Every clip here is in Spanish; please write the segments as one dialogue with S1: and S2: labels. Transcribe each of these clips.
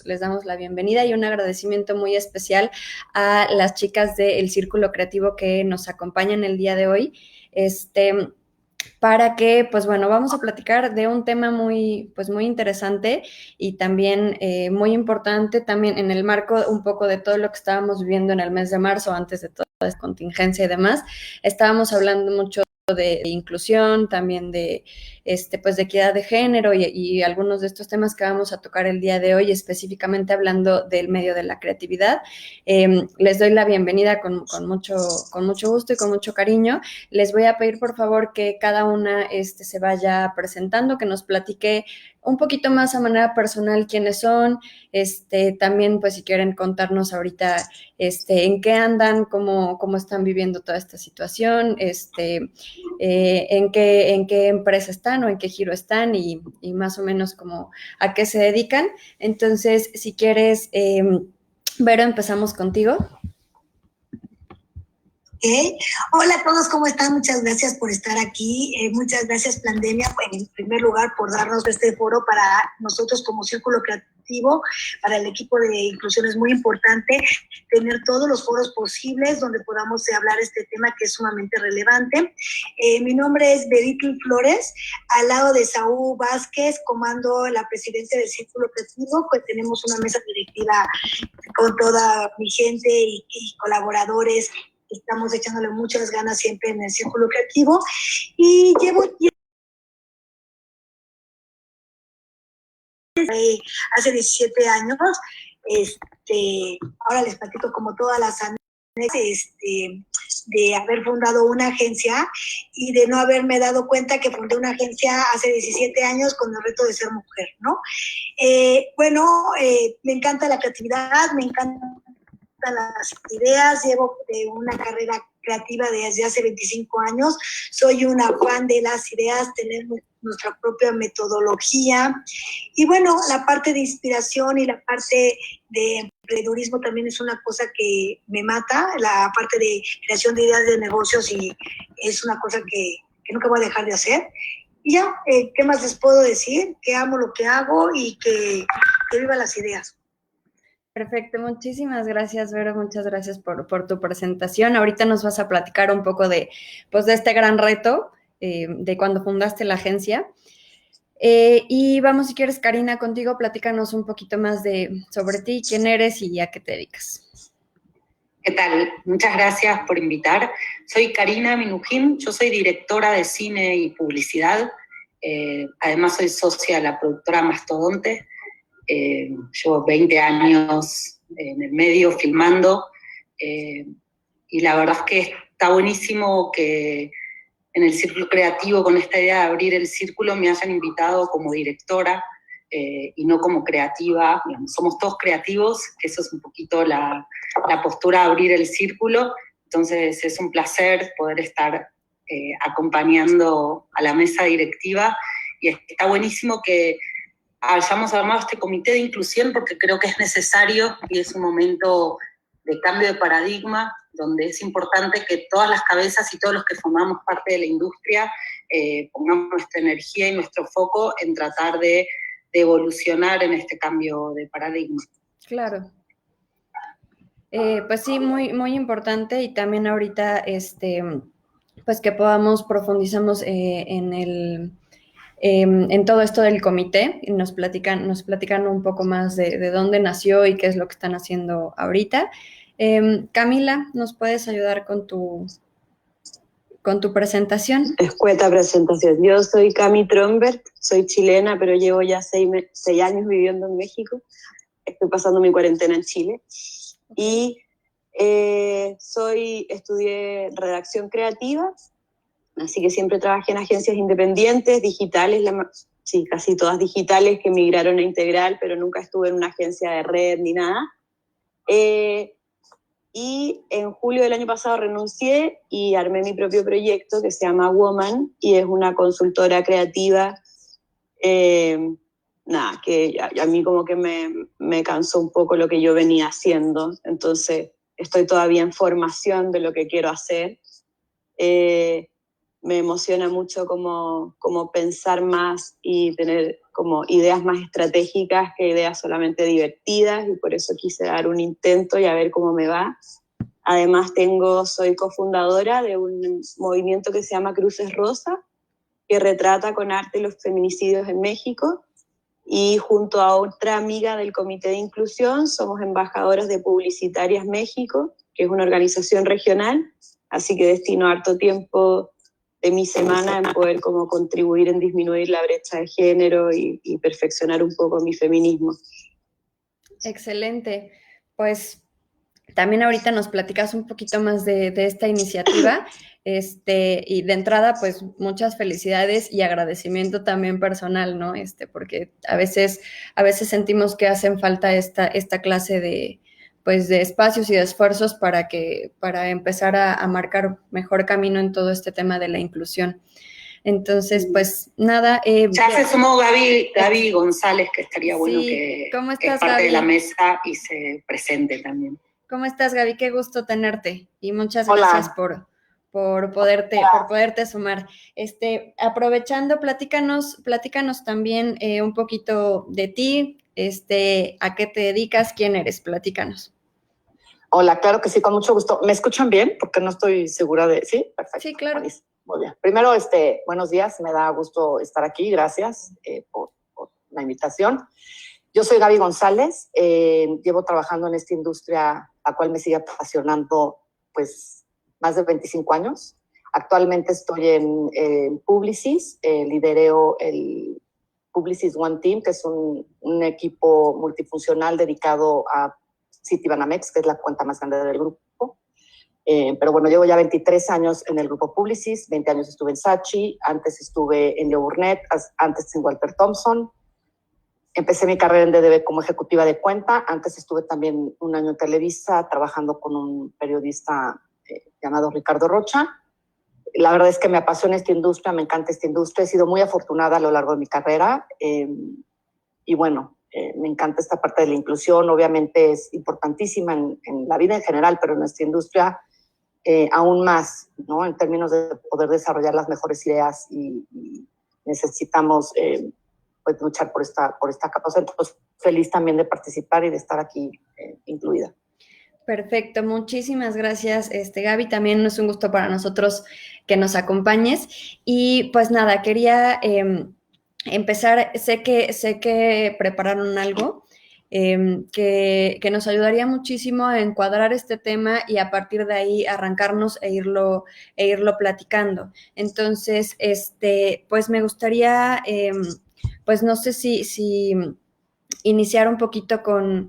S1: les damos la bienvenida y un agradecimiento muy especial a las chicas del Círculo Creativo que nos acompañan el día de hoy. Para que, pues bueno, vamos a platicar de un tema muy, pues muy interesante y también muy importante, también en el marco un poco de todo lo que estábamos viviendo en el mes de marzo, antes de toda esta contingencia y demás. Estábamos hablando mucho de inclusión, también de, pues de equidad de género y algunos de estos temas que vamos a tocar el día de hoy, específicamente hablando del medio de la creatividad. Les doy la bienvenida con mucho gusto y con mucho cariño. Les voy a pedir, por favor, que cada una se vaya presentando, que nos platique un poquito más a manera personal quiénes son, también, pues, si quieren contarnos ahorita, en qué andan, cómo están viviendo toda esta situación, en qué empresa están o en qué giro están y más o menos como a qué se dedican. Entonces, si quieres, Vero, empezamos contigo.
S2: Okay. Hola a todos, ¿cómo están? Muchas gracias por estar aquí. Muchas gracias, Plandemia, en primer lugar, por darnos este foro para nosotros como Círculo Creativo. Para el equipo de inclusión es muy importante tener todos los foros posibles donde podamos hablar este tema que es sumamente relevante. Mi nombre es Beritl Flores, al lado de Saúl Vázquez, comando la presidencia del Círculo Creativo, pues tenemos una mesa directiva con toda mi gente y colaboradores. Estamos echándole muchas ganas siempre en el Círculo Creativo y llevo hace 17 años, ahora les platico como todas las anécdotas, de haber fundado una agencia y de no haberme dado cuenta que fundé una agencia hace 17 años con el reto de ser mujer, ¿no? Me encanta la creatividad, me encantan las ideas, llevo una carrera creativa desde hace 25 años, soy una fan de las ideas, tener nuestra propia metodología y bueno, la parte de inspiración y la parte de emprendedurismo también es una cosa que me mata, la parte de creación de ideas de negocios y es una cosa que nunca voy a dejar de hacer. Y ya, ¿qué más les puedo decir? Que amo lo que hago y que vivan las ideas.
S1: Perfecto, muchísimas gracias, Vero, muchas gracias por tu presentación. Ahorita nos vas a platicar un poco de este gran reto de cuando fundaste la agencia. Y vamos, si quieres, Karina, contigo, platícanos un poquito más sobre ti, quién eres y a qué te dedicas.
S3: ¿Qué tal? Muchas gracias por invitar. Soy Karina Minujín, yo soy directora de cine y publicidad. Además soy socia de la productora Mastodonte. Llevo 20 años en el medio filmando y la verdad es que está buenísimo que en el Círculo Creativo, con esta idea de abrir el círculo, me hayan invitado como directora y no como creativa. Digamos, somos todos creativos, que eso es un poquito la postura de abrir el círculo. Entonces es un placer poder estar acompañando a la mesa directiva y está buenísimo que hayamos armado este comité de inclusión porque creo que es necesario y es un momento de cambio de paradigma donde es importante que todas las cabezas y todos los que formamos parte de la industria pongamos nuestra energía y nuestro foco en tratar de evolucionar en este cambio de paradigma.
S1: Claro. Pues sí, muy, muy importante y también ahorita, pues que profundizamos en todo esto del comité y nos platican un poco más de dónde nació y qué es lo que están haciendo ahorita. Camila, ¿nos puedes ayudar con tu presentación?
S4: Escueta presentación. Yo soy Cami Trombert, soy chilena, pero llevo ya 6 años viviendo en México. Estoy pasando mi cuarentena en Chile. Y estudié redacción creativa, así que siempre trabajé en agencias independientes, digitales, sí, casi todas digitales que migraron a Integral, pero nunca estuve en una agencia de red ni nada. Y en julio del año pasado renuncié y armé mi propio proyecto que se llama Woman y es una consultora creativa, que a mí como que me cansó un poco lo que yo venía haciendo, entonces estoy todavía en formación de lo que quiero hacer. me emociona mucho como pensar más y tener como ideas más estratégicas que ideas solamente divertidas, y por eso quise dar un intento y a ver cómo me va. Además soy cofundadora de un movimiento que se llama Cruces Rosa, que retrata con arte los feminicidios en México, y junto a otra amiga del Comité de Inclusión somos embajadoras de Publicitarias México, que es una organización regional, así que destino harto tiempo de mi semana en poder como contribuir en disminuir la brecha de género y perfeccionar un poco mi feminismo.
S1: Excelente. Pues también ahorita nos platicas un poquito más de esta iniciativa, y de entrada, pues muchas felicidades y agradecimiento también personal, ¿no? Porque a veces sentimos que hacen falta esta clase de, pues, de espacios y de esfuerzos para empezar a marcar mejor camino en todo este tema de la inclusión. Entonces, pues nada.
S3: Ya se sumó Gaby González, que estaría bueno que
S1: ¿Cómo estás,
S3: es parte
S1: Gaby?
S3: de la mesa y se presente también.
S1: ¿Cómo estás, Gaby? Qué gusto tenerte y muchas gracias por poderte sumar. Aprovechando, platícanos también un poquito de ti, a qué te dedicas, quién eres, platícanos.
S5: Hola, claro que sí, con mucho gusto. ¿Me escuchan bien? Porque no estoy segura de... ¿Sí? Perfecto.
S1: Sí, claro.
S5: Buenísimo. Muy bien. Primero, buenos días, me da gusto estar aquí, gracias por la invitación. Yo soy Gaby González, llevo trabajando en esta industria, la cual me sigue apasionando, pues, más de 25 años. Actualmente estoy en Publicis, lidereo el Publicis One Team, que es un equipo multifuncional dedicado a Citibanamex, que es la cuenta más grande del grupo. Pero bueno, llevo ya 23 años en el grupo Publicis, 20 años estuve en Saatchi, antes estuve en Leo Burnett, antes en Walter Thompson. Empecé mi carrera en DDB como ejecutiva de cuenta, antes estuve también un año en Televisa trabajando con un periodista llamado Ricardo Rocha. La verdad es que me apasiona esta industria, me encanta esta industria, he sido muy afortunada a lo largo de mi carrera y bueno, me encanta esta parte de la inclusión, obviamente es importantísima en la vida en general, pero en nuestra industria aún más, ¿no? En términos de poder desarrollar las mejores ideas y necesitamos pues luchar por esta capacidad. Pues feliz también de participar y de estar aquí incluida.
S1: Perfecto, muchísimas gracias, Gaby. También es un gusto para nosotros que nos acompañes. Y pues nada, quería empezar, sé que prepararon algo que nos ayudaría muchísimo a encuadrar este tema y a partir de ahí arrancarnos e irlo platicando. Entonces, pues me gustaría, pues no sé si iniciar un poquito con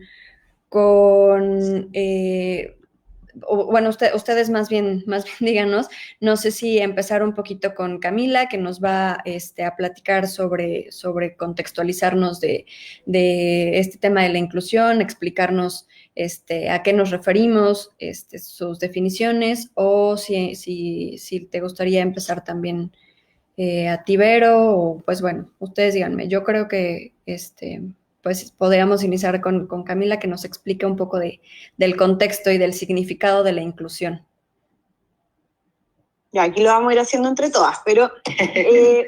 S1: bueno, ustedes más bien díganos, no sé si empezar un poquito con Camila, que nos va a platicar sobre contextualizarnos de este tema de la inclusión, explicarnos a qué nos referimos, sus definiciones, o si te gustaría empezar también a Tibero, o pues bueno, ustedes díganme. Yo creo que pues podríamos iniciar con Camila, que nos explique un poco del contexto y del significado de la inclusión.
S4: Ya, aquí lo vamos a ir haciendo entre todas, pero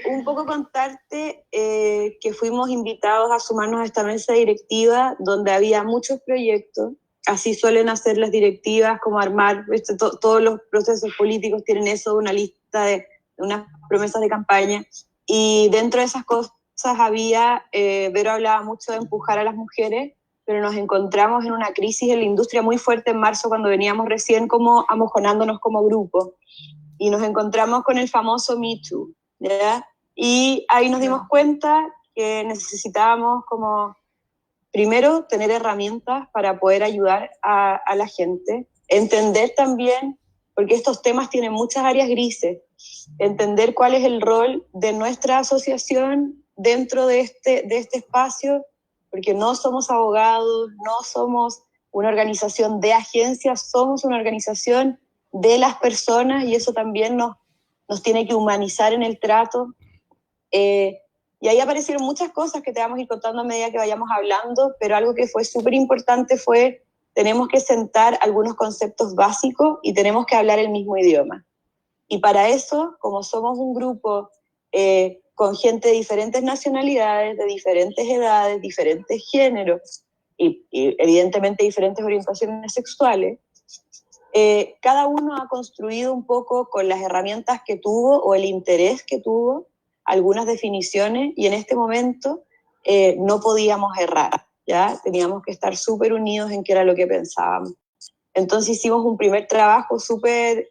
S4: un poco contarte que fuimos invitados a sumarnos a esta mesa directiva donde había muchos proyectos. Así suelen hacer las directivas, como armar, todos los procesos políticos tienen eso, una lista de unas promesas de campaña, y dentro de esas cosas había, Vero hablaba mucho de empujar a las mujeres, pero nos encontramos en una crisis en la industria muy fuerte en marzo, cuando veníamos recién como amojonándonos como grupo, y nos encontramos con el famoso Me Too, ¿ya? Y ahí nos dimos cuenta que necesitábamos como, primero, tener herramientas para poder ayudar a la gente, entender también, porque estos temas tienen muchas áreas grises, entender cuál es el rol de nuestra asociación dentro de este espacio, porque no somos abogados, no somos una organización de agencias, somos una organización de las personas, y eso también nos tiene que humanizar en el trato. Y ahí aparecieron muchas cosas que te vamos a ir contando a medida que vayamos hablando, pero algo que fue súper importante fue, tenemos que sentar algunos conceptos básicos y tenemos que hablar el mismo idioma. Y para eso, como somos un grupo con gente de diferentes nacionalidades, de diferentes edades, diferentes géneros y evidentemente diferentes orientaciones sexuales, cada uno ha construido un poco con las herramientas que tuvo o el interés que tuvo algunas definiciones, y en este momento no podíamos errar, ¿ya? Teníamos que estar súper unidos en qué era lo que pensábamos. Entonces hicimos un primer trabajo súper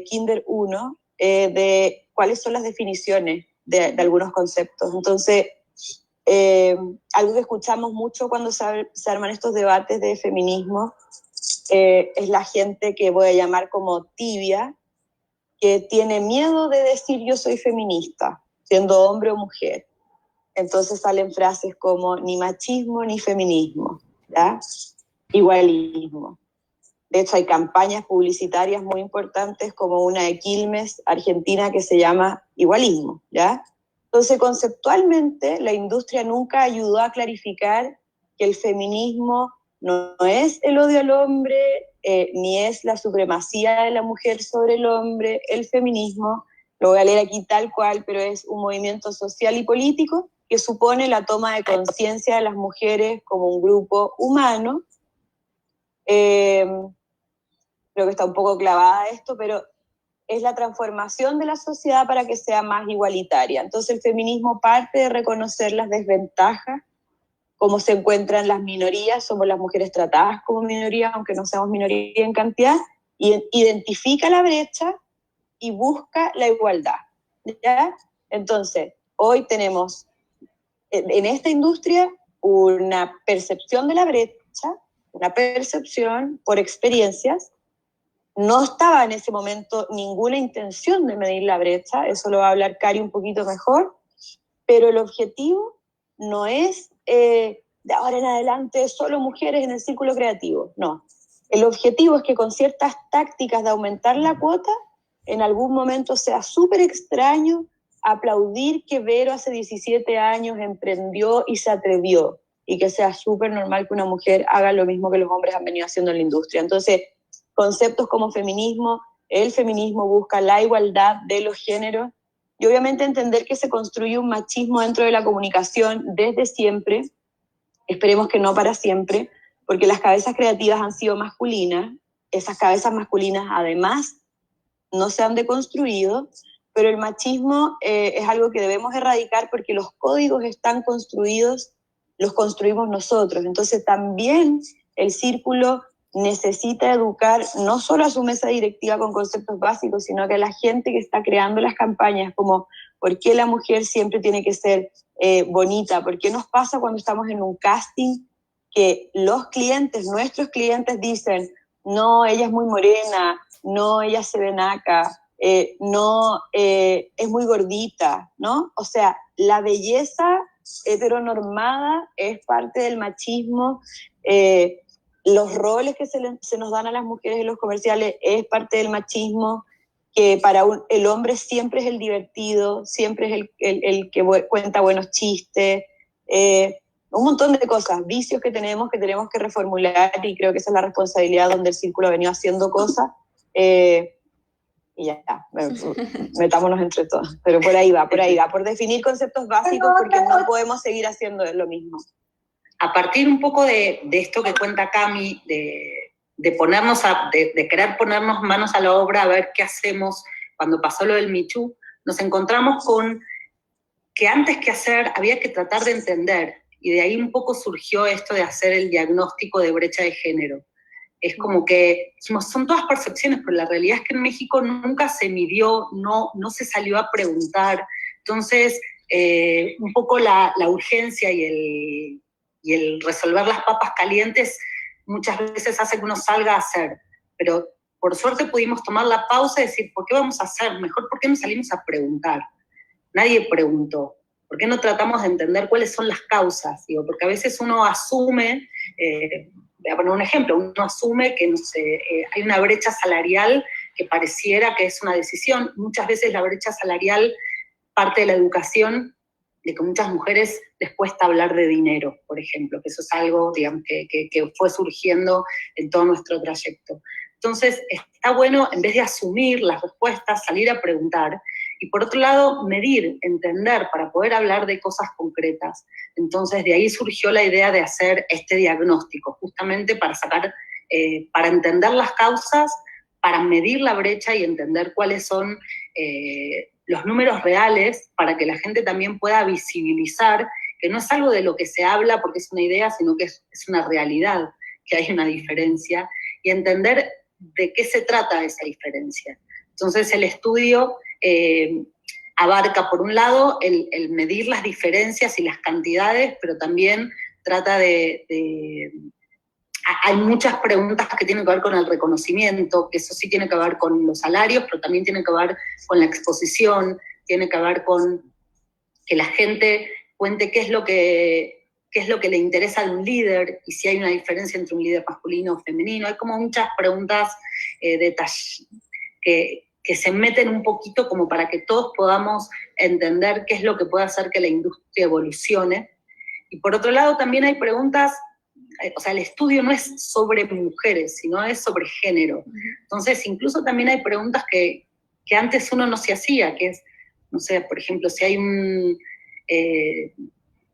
S4: Kinder 1 de cuáles son las definiciones de algunos conceptos. Entonces, algo que escuchamos mucho cuando se arman estos debates de feminismo es la gente que voy a llamar como tibia, que tiene miedo de decir yo soy feminista, siendo hombre o mujer. Entonces salen frases como ni machismo ni feminismo, ¿ya? Igualismo. De hecho, hay campañas publicitarias muy importantes, como una de Quilmes, Argentina, que se llama Igualismo, ¿ya? Entonces, conceptualmente, la industria nunca ayudó a clarificar que el feminismo no es el odio al hombre, ni es la supremacía de la mujer sobre el hombre. El feminismo, lo voy a leer aquí tal cual, pero es un movimiento social y político que supone la toma de conciencia de las mujeres como un grupo humano. Creo que está un poco clavada esto, pero es la transformación de la sociedad para que sea más igualitaria. Entonces el feminismo parte de reconocer las desventajas, cómo se encuentran las minorías, somos las mujeres tratadas como minoría, aunque no seamos minoría en cantidad, y identifica la brecha y busca la igualdad, ¿ya? Entonces, hoy tenemos en esta industria una percepción de la brecha, una percepción por experiencias. No estaba en ese momento ninguna intención de medir la brecha, eso lo va a hablar Cari un poquito mejor, pero el objetivo no es de ahora en adelante solo mujeres en el círculo creativo, no. El objetivo es que con ciertas tácticas de aumentar la cuota, en algún momento sea súper extraño aplaudir que Vero hace 17 años emprendió y se atrevió, y que sea súper normal que una mujer haga lo mismo que los hombres han venido haciendo en la industria. Entonces, conceptos como feminismo, el feminismo busca la igualdad de los géneros, y obviamente entender que se construye un machismo dentro de la comunicación desde siempre, esperemos que no para siempre, porque las cabezas creativas han sido masculinas, esas cabezas masculinas además no se han deconstruido, pero el machismo es algo que debemos erradicar porque los códigos están construidos, los construimos nosotros. Entonces también el círculo necesita educar no solo a su mesa directiva con conceptos básicos, sino que a la gente que está creando las campañas, como ¿por qué la mujer siempre tiene que ser bonita? ¿Por qué nos pasa cuando estamos en un casting que los clientes, nuestros clientes dicen, no, ella es muy morena, no, ella se ve naca, no, es muy gordita, ¿no? O sea, la belleza heteronormada es parte del machismo, los roles que se nos dan a las mujeres en los comerciales es parte del machismo, que para el hombre siempre es el divertido, siempre es el que cuenta buenos chistes, un montón de cosas, vicios que tenemos que reformular, y creo que esa es la responsabilidad donde el círculo ha venido haciendo cosas, y ya está, metámonos entre todos, pero por ahí va, por definir conceptos básicos, porque no podemos seguir haciendo lo mismo.
S3: A partir un poco de esto que cuenta Cami, de ponernos de querer ponernos manos a la obra, a ver qué hacemos cuando pasó lo del Me Too, nos encontramos con que antes que hacer había que tratar de entender, y de ahí un poco surgió esto de hacer el diagnóstico de brecha de género. Es como que dijimos, son todas percepciones, pero la realidad es que en México nunca se midió, no se salió a preguntar. Entonces, un poco la urgencia y el resolver las papas calientes muchas veces hace que uno salga a hacer. Pero por suerte pudimos tomar la pausa y decir, ¿por qué vamos a hacer? Mejor, ¿por qué no salimos a preguntar? Nadie preguntó. ¿Por qué no tratamos de entender cuáles son las causas? Digo, porque a veces uno asume, voy a poner un ejemplo, uno asume que no sé, hay una brecha salarial que pareciera que es una decisión. Muchas veces la brecha salarial parte de la educación, de que muchas mujeres les cuesta hablar de dinero, por ejemplo, que eso es algo, digamos, que fue surgiendo en todo nuestro trayecto. Entonces, está bueno, en vez de asumir las respuestas, salir a preguntar. Y por otro lado, medir, entender, para poder hablar de cosas concretas. Entonces, de ahí surgió la idea de hacer este diagnóstico, justamente para sacar, para entender las causas, para medir la brecha y entender cuáles son los números reales, para que la gente también pueda visibilizar que no es algo de lo que se habla porque es una idea, sino que es una realidad, que hay una diferencia, y entender de qué se trata esa diferencia. Entonces, el estudio abarca, por un lado, el medir las diferencias y las cantidades, pero también trata hay muchas preguntas que tienen que ver con el reconocimiento, que eso sí tiene que ver con los salarios, pero también tiene que ver con la exposición, tiene que ver con que la gente cuente qué es lo que le interesa de un líder y si hay una diferencia entre un líder masculino o femenino. Hay como muchas preguntas que se meten un poquito como para que todos podamos entender qué es lo que puede hacer que la industria evolucione. Y por otro lado también hay preguntas, o sea, el estudio no es sobre mujeres, sino es sobre género. Entonces, incluso también hay preguntas que antes uno no se hacía, que es, no sé, por ejemplo, si hay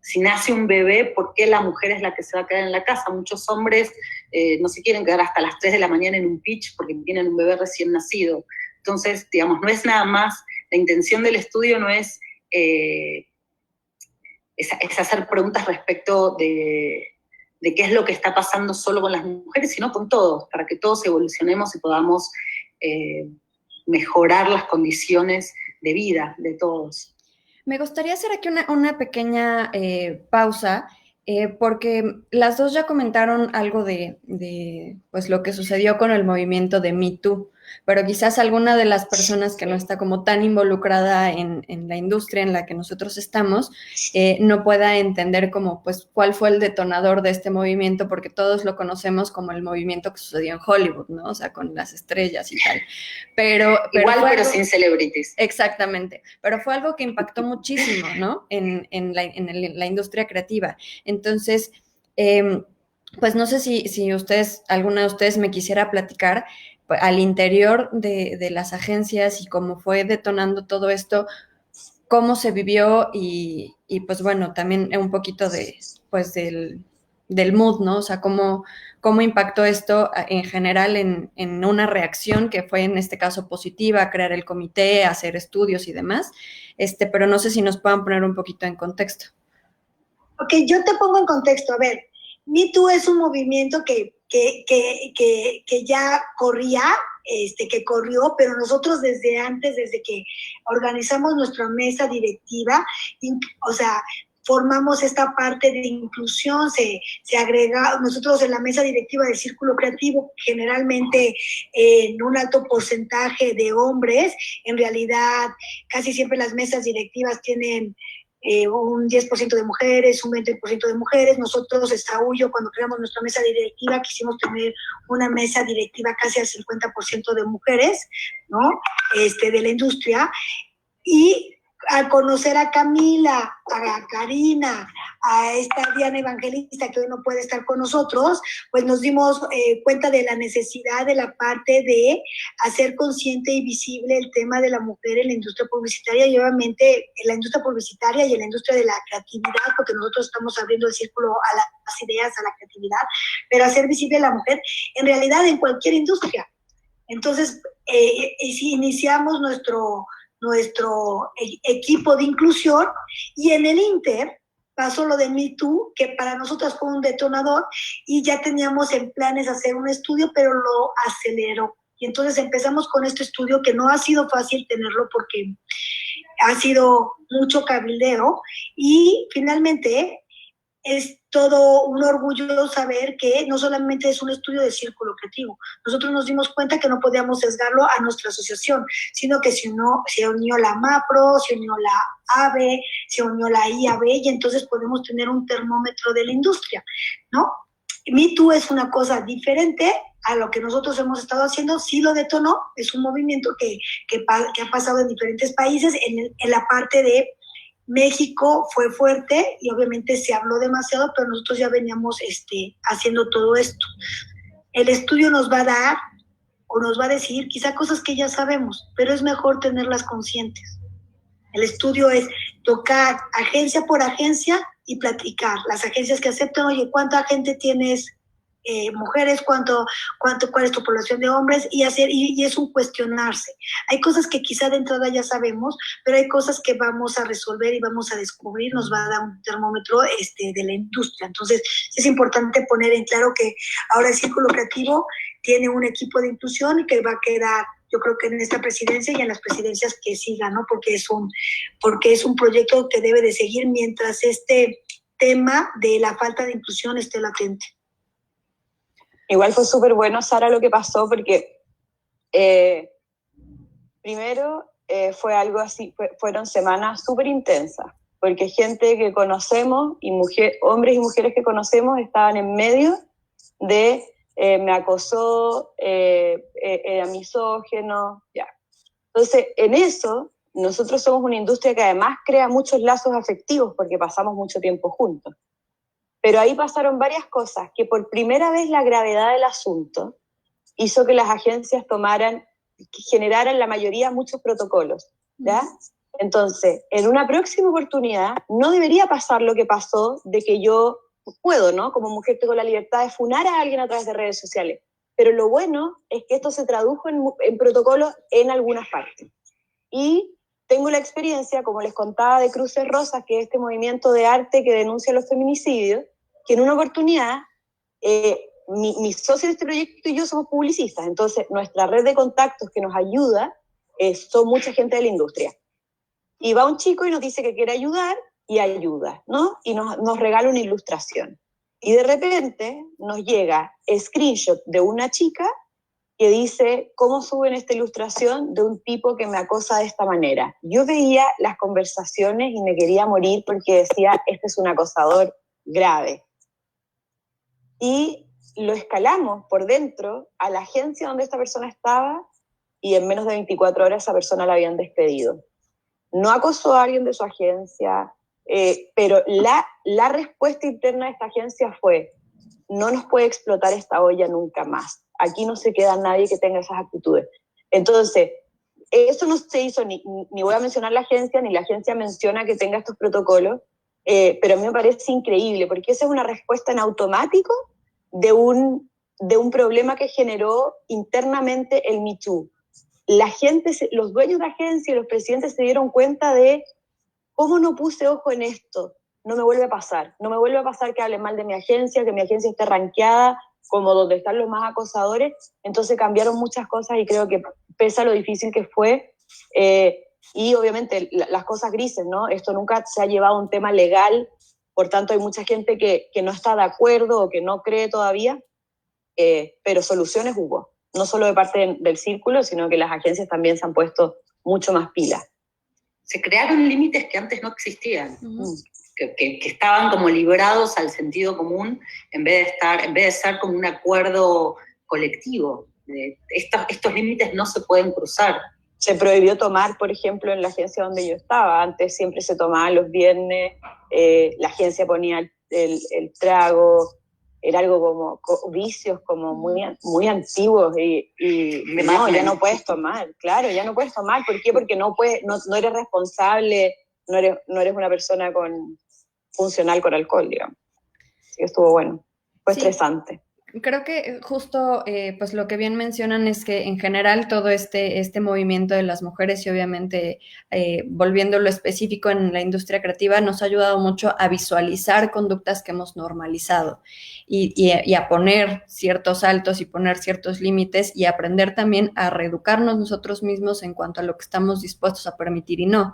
S3: si nace un bebé, ¿por qué la mujer es la que se va a quedar en la casa? Muchos hombres no se quieren quedar hasta las 3 de la mañana en un pitch porque tienen un bebé recién nacido. Entonces, digamos, no es nada más, la intención del estudio no es hacer preguntas respecto de qué es lo que está pasando solo con las mujeres, sino con todos, para que todos evolucionemos y podamos mejorar las condiciones de vida de todos.
S1: Me gustaría hacer aquí una pequeña pausa, porque las dos ya comentaron algo de pues lo que sucedió con el movimiento de Me Too, pero quizás alguna de las personas que no está como tan involucrada en la industria en la que nosotros estamos, no pueda entender como pues cuál fue el detonador de este movimiento, porque todos lo conocemos como el movimiento que sucedió en Hollywood, ¿no? O sea, con las estrellas y tal. Pero
S3: sin celebrities.
S1: Exactamente, pero fue algo que impactó muchísimo, ¿no? En la industria creativa. Entonces, pues no sé si alguna de ustedes me quisiera platicar al interior de las agencias y cómo fue detonando todo esto, cómo se vivió y pues bueno, también un poquito pues del mood, ¿no? O sea, cómo impactó esto en general en una reacción que fue en este caso positiva, crear el comité, hacer estudios y demás, pero no sé si nos puedan poner un poquito en contexto.
S2: Ok, yo te pongo en contexto. A ver, Me Too es un movimiento que ya corría, que corrió, pero nosotros desde antes, desde que organizamos nuestra mesa directiva, o sea, formamos esta parte de inclusión, se agrega, nosotros en la mesa directiva del Círculo Creativo, generalmente en un alto porcentaje de hombres, en realidad casi siempre las mesas directivas tienen un 10% de mujeres, un 20% de mujeres. Nosotros, Saúl, cuando creamos nuestra mesa directiva, quisimos tener una mesa directiva casi al 50% de mujeres, ¿no? De la industria. Y al conocer a Camila, a Karina, a esta Diana Evangelista que hoy no puede estar con nosotros, pues nos dimos cuenta de la necesidad de la parte de hacer consciente y visible el tema de la mujer en la industria publicitaria y obviamente en la industria publicitaria y en la industria de la creatividad, porque nosotros estamos abriendo el círculo a las ideas, a la creatividad, pero hacer visible a la mujer en realidad en cualquier industria. Entonces, iniciamos nuestro equipo de inclusión y en el Inter pasó lo de Me Too, que para nosotros fue un detonador y ya teníamos en planes hacer un estudio, pero lo aceleró. Y entonces empezamos con este estudio que no ha sido fácil tenerlo porque ha sido mucho cabildeo y finalmente es todo un orgullo saber que no solamente es un estudio de Círculo Creativo. Nosotros nos dimos cuenta que no podíamos sesgarlo a nuestra asociación, sino que se unió la MAPRO, se unió la AVE, se unió la IAB, y entonces podemos tener un termómetro de la industria, ¿no? Me Too es una cosa diferente a lo que nosotros hemos estado haciendo, sí lo detonó, es un movimiento que ha pasado en diferentes países, en la parte de México fue fuerte y obviamente se habló demasiado, pero nosotros ya veníamos haciendo todo esto. El estudio nos va a dar o nos va a decir quizá cosas que ya sabemos, pero es mejor tenerlas conscientes. El estudio es tocar agencia por agencia y platicar. Las agencias que aceptan, oye, ¿cuánta gente tienes? Mujeres, cuál es tu población de hombres, y es un cuestionarse. Hay cosas que quizá de entrada ya sabemos, pero hay cosas que vamos a resolver y vamos a descubrir, nos va a dar un termómetro de la industria. Entonces, es importante poner en claro que ahora el Círculo Creativo tiene un equipo de inclusión y que va a quedar, yo creo que en esta presidencia y en las presidencias que sigan, ¿no? Porque es un proyecto que debe de seguir mientras este tema de la falta de inclusión esté latente.
S4: Igual fue súper bueno, Sara, lo que pasó, porque primero fue algo así, fueron semanas súper intensas, porque gente que conocemos, y hombres y mujeres que conocemos, estaban en medio de me acosó, era misógeno, ya. Entonces, en eso, nosotros somos una industria que además crea muchos lazos afectivos, porque pasamos mucho tiempo juntos. Pero ahí pasaron varias cosas, que por primera vez la gravedad del asunto hizo que las agencias generaran la mayoría muchos protocolos, ¿ya? Entonces, en una próxima oportunidad, no debería pasar lo que pasó de que yo puedo, ¿no? Como mujer tengo la libertad de funar a alguien a través de redes sociales. Pero lo bueno es que esto se tradujo en protocolos en algunas partes. Y tengo la experiencia, como les contaba, de Cruces Rosas, que es este movimiento de arte que denuncia los feminicidios, que en una oportunidad, mi socio de este proyecto y yo somos publicistas, entonces nuestra red de contactos que nos ayuda son mucha gente de la industria. Y va un chico y nos dice que quiere ayudar, y ayuda, ¿no? Y nos regala una ilustración. Y de repente nos llega screenshot de una chica que dice, ¿cómo suben esta ilustración de un tipo que me acosa de esta manera? Yo veía las conversaciones y me quería morir porque decía, este es un acosador grave. Y lo escalamos por dentro a la agencia donde esta persona estaba, y en menos de 24 horas esa persona la habían despedido. No acosó a alguien de su agencia, pero la respuesta interna de esta agencia fue, no nos puede explotar esta olla nunca más. Aquí no se queda nadie que tenga esas actitudes. Entonces, eso no se hizo, ni voy a mencionar la agencia, ni la agencia menciona que tenga estos protocolos, pero a mí me parece increíble, porque esa es una respuesta en automático de un problema que generó internamente el Me Too. La gente, los dueños de agencia y los presidentes se dieron cuenta de cómo no puse ojo en esto. No me vuelve a pasar. No me vuelve a pasar que hablen mal de mi agencia, que mi agencia esté rankeada como donde están los más acosadores. Entonces cambiaron muchas cosas y creo que pese a lo difícil que fue, y obviamente las cosas grises, ¿no? Esto nunca se ha llevado a un tema legal, por tanto hay mucha gente que no está de acuerdo o que no cree todavía, pero soluciones hubo. No solo de parte del círculo, sino que las agencias también se han puesto mucho más pilas.
S3: Se crearon límites que antes no existían, que estaban como librados al sentido común en vez de ser como un acuerdo colectivo. Estos límites no se pueden cruzar.
S4: Se prohibió tomar, por ejemplo, en la agencia donde yo estaba. Antes siempre se tomaba los viernes, la agencia ponía el trago, era algo como vicios como muy antiguos y no, ya no puedes tomar, claro, ya no puedes tomar. ¿Por qué? Porque no eres responsable, no eres una persona funcional con alcohol, digamos. Así que estuvo bueno, fue estresante.
S1: Creo que justo pues lo que bien mencionan es que en general todo este movimiento de las mujeres y obviamente volviéndolo específico en la industria creativa nos ha ayudado mucho a visualizar conductas que hemos normalizado y a poner ciertos altos y poner ciertos límites y aprender también a reeducarnos nosotros mismos en cuanto a lo que estamos dispuestos a permitir y no.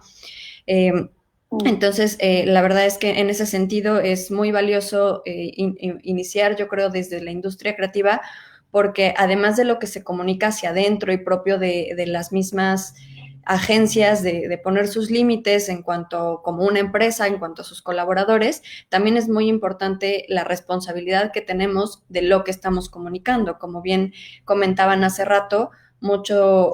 S1: Entonces, la verdad es que en ese sentido es muy valioso iniciar, yo creo, desde la industria creativa, porque además de lo que se comunica hacia adentro y propio de las mismas agencias, de poner sus límites en cuanto, como una empresa, en cuanto a sus colaboradores, también es muy importante la responsabilidad que tenemos de lo que estamos comunicando. Como bien comentaban hace rato, mucho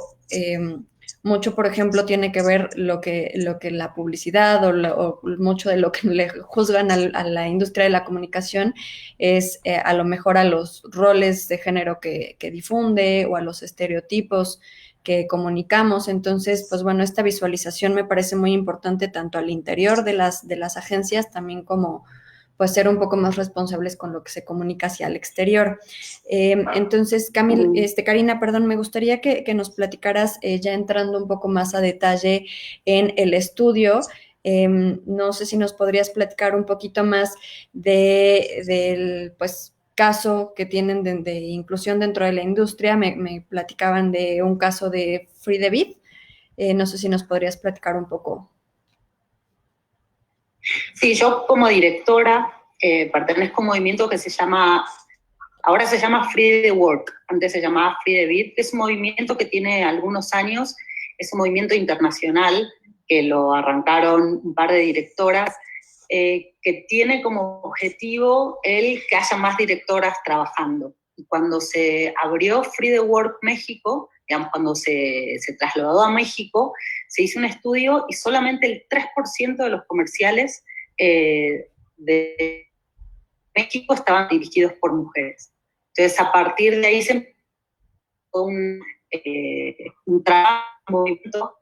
S1: Mucho, por ejemplo, tiene que ver lo que la publicidad o mucho de lo que le juzgan a la industria de la comunicación es a lo mejor a los roles de género que difunde o a los estereotipos que comunicamos. Entonces, pues bueno, esta visualización me parece muy importante tanto al interior de las agencias, también como pues ser un poco más responsables con lo que se comunica hacia el exterior. Entonces, Karina, perdón, me gustaría que nos platicaras, ya entrando un poco más a detalle en el estudio. No sé si nos podrías platicar un poquito más del pues, caso que tienen de inclusión dentro de la industria. Me platicaban de un caso de Free the Beat. No sé si nos podrías platicar un poco.
S3: Sí, yo como directora pertenezco a un movimiento que ahora se llama Free the Work, antes se llamaba Free the Beat, que es un movimiento que tiene algunos años, es un movimiento internacional que lo arrancaron un par de directoras, que tiene como objetivo el que haya más directoras trabajando. Y cuando se abrió Free the Work México, digamos, cuando se trasladó a México, se hizo un estudio y solamente el 3% de los comerciales de México estaban dirigidos por mujeres. Entonces, a partir de ahí se empezó un trabajo, un movimiento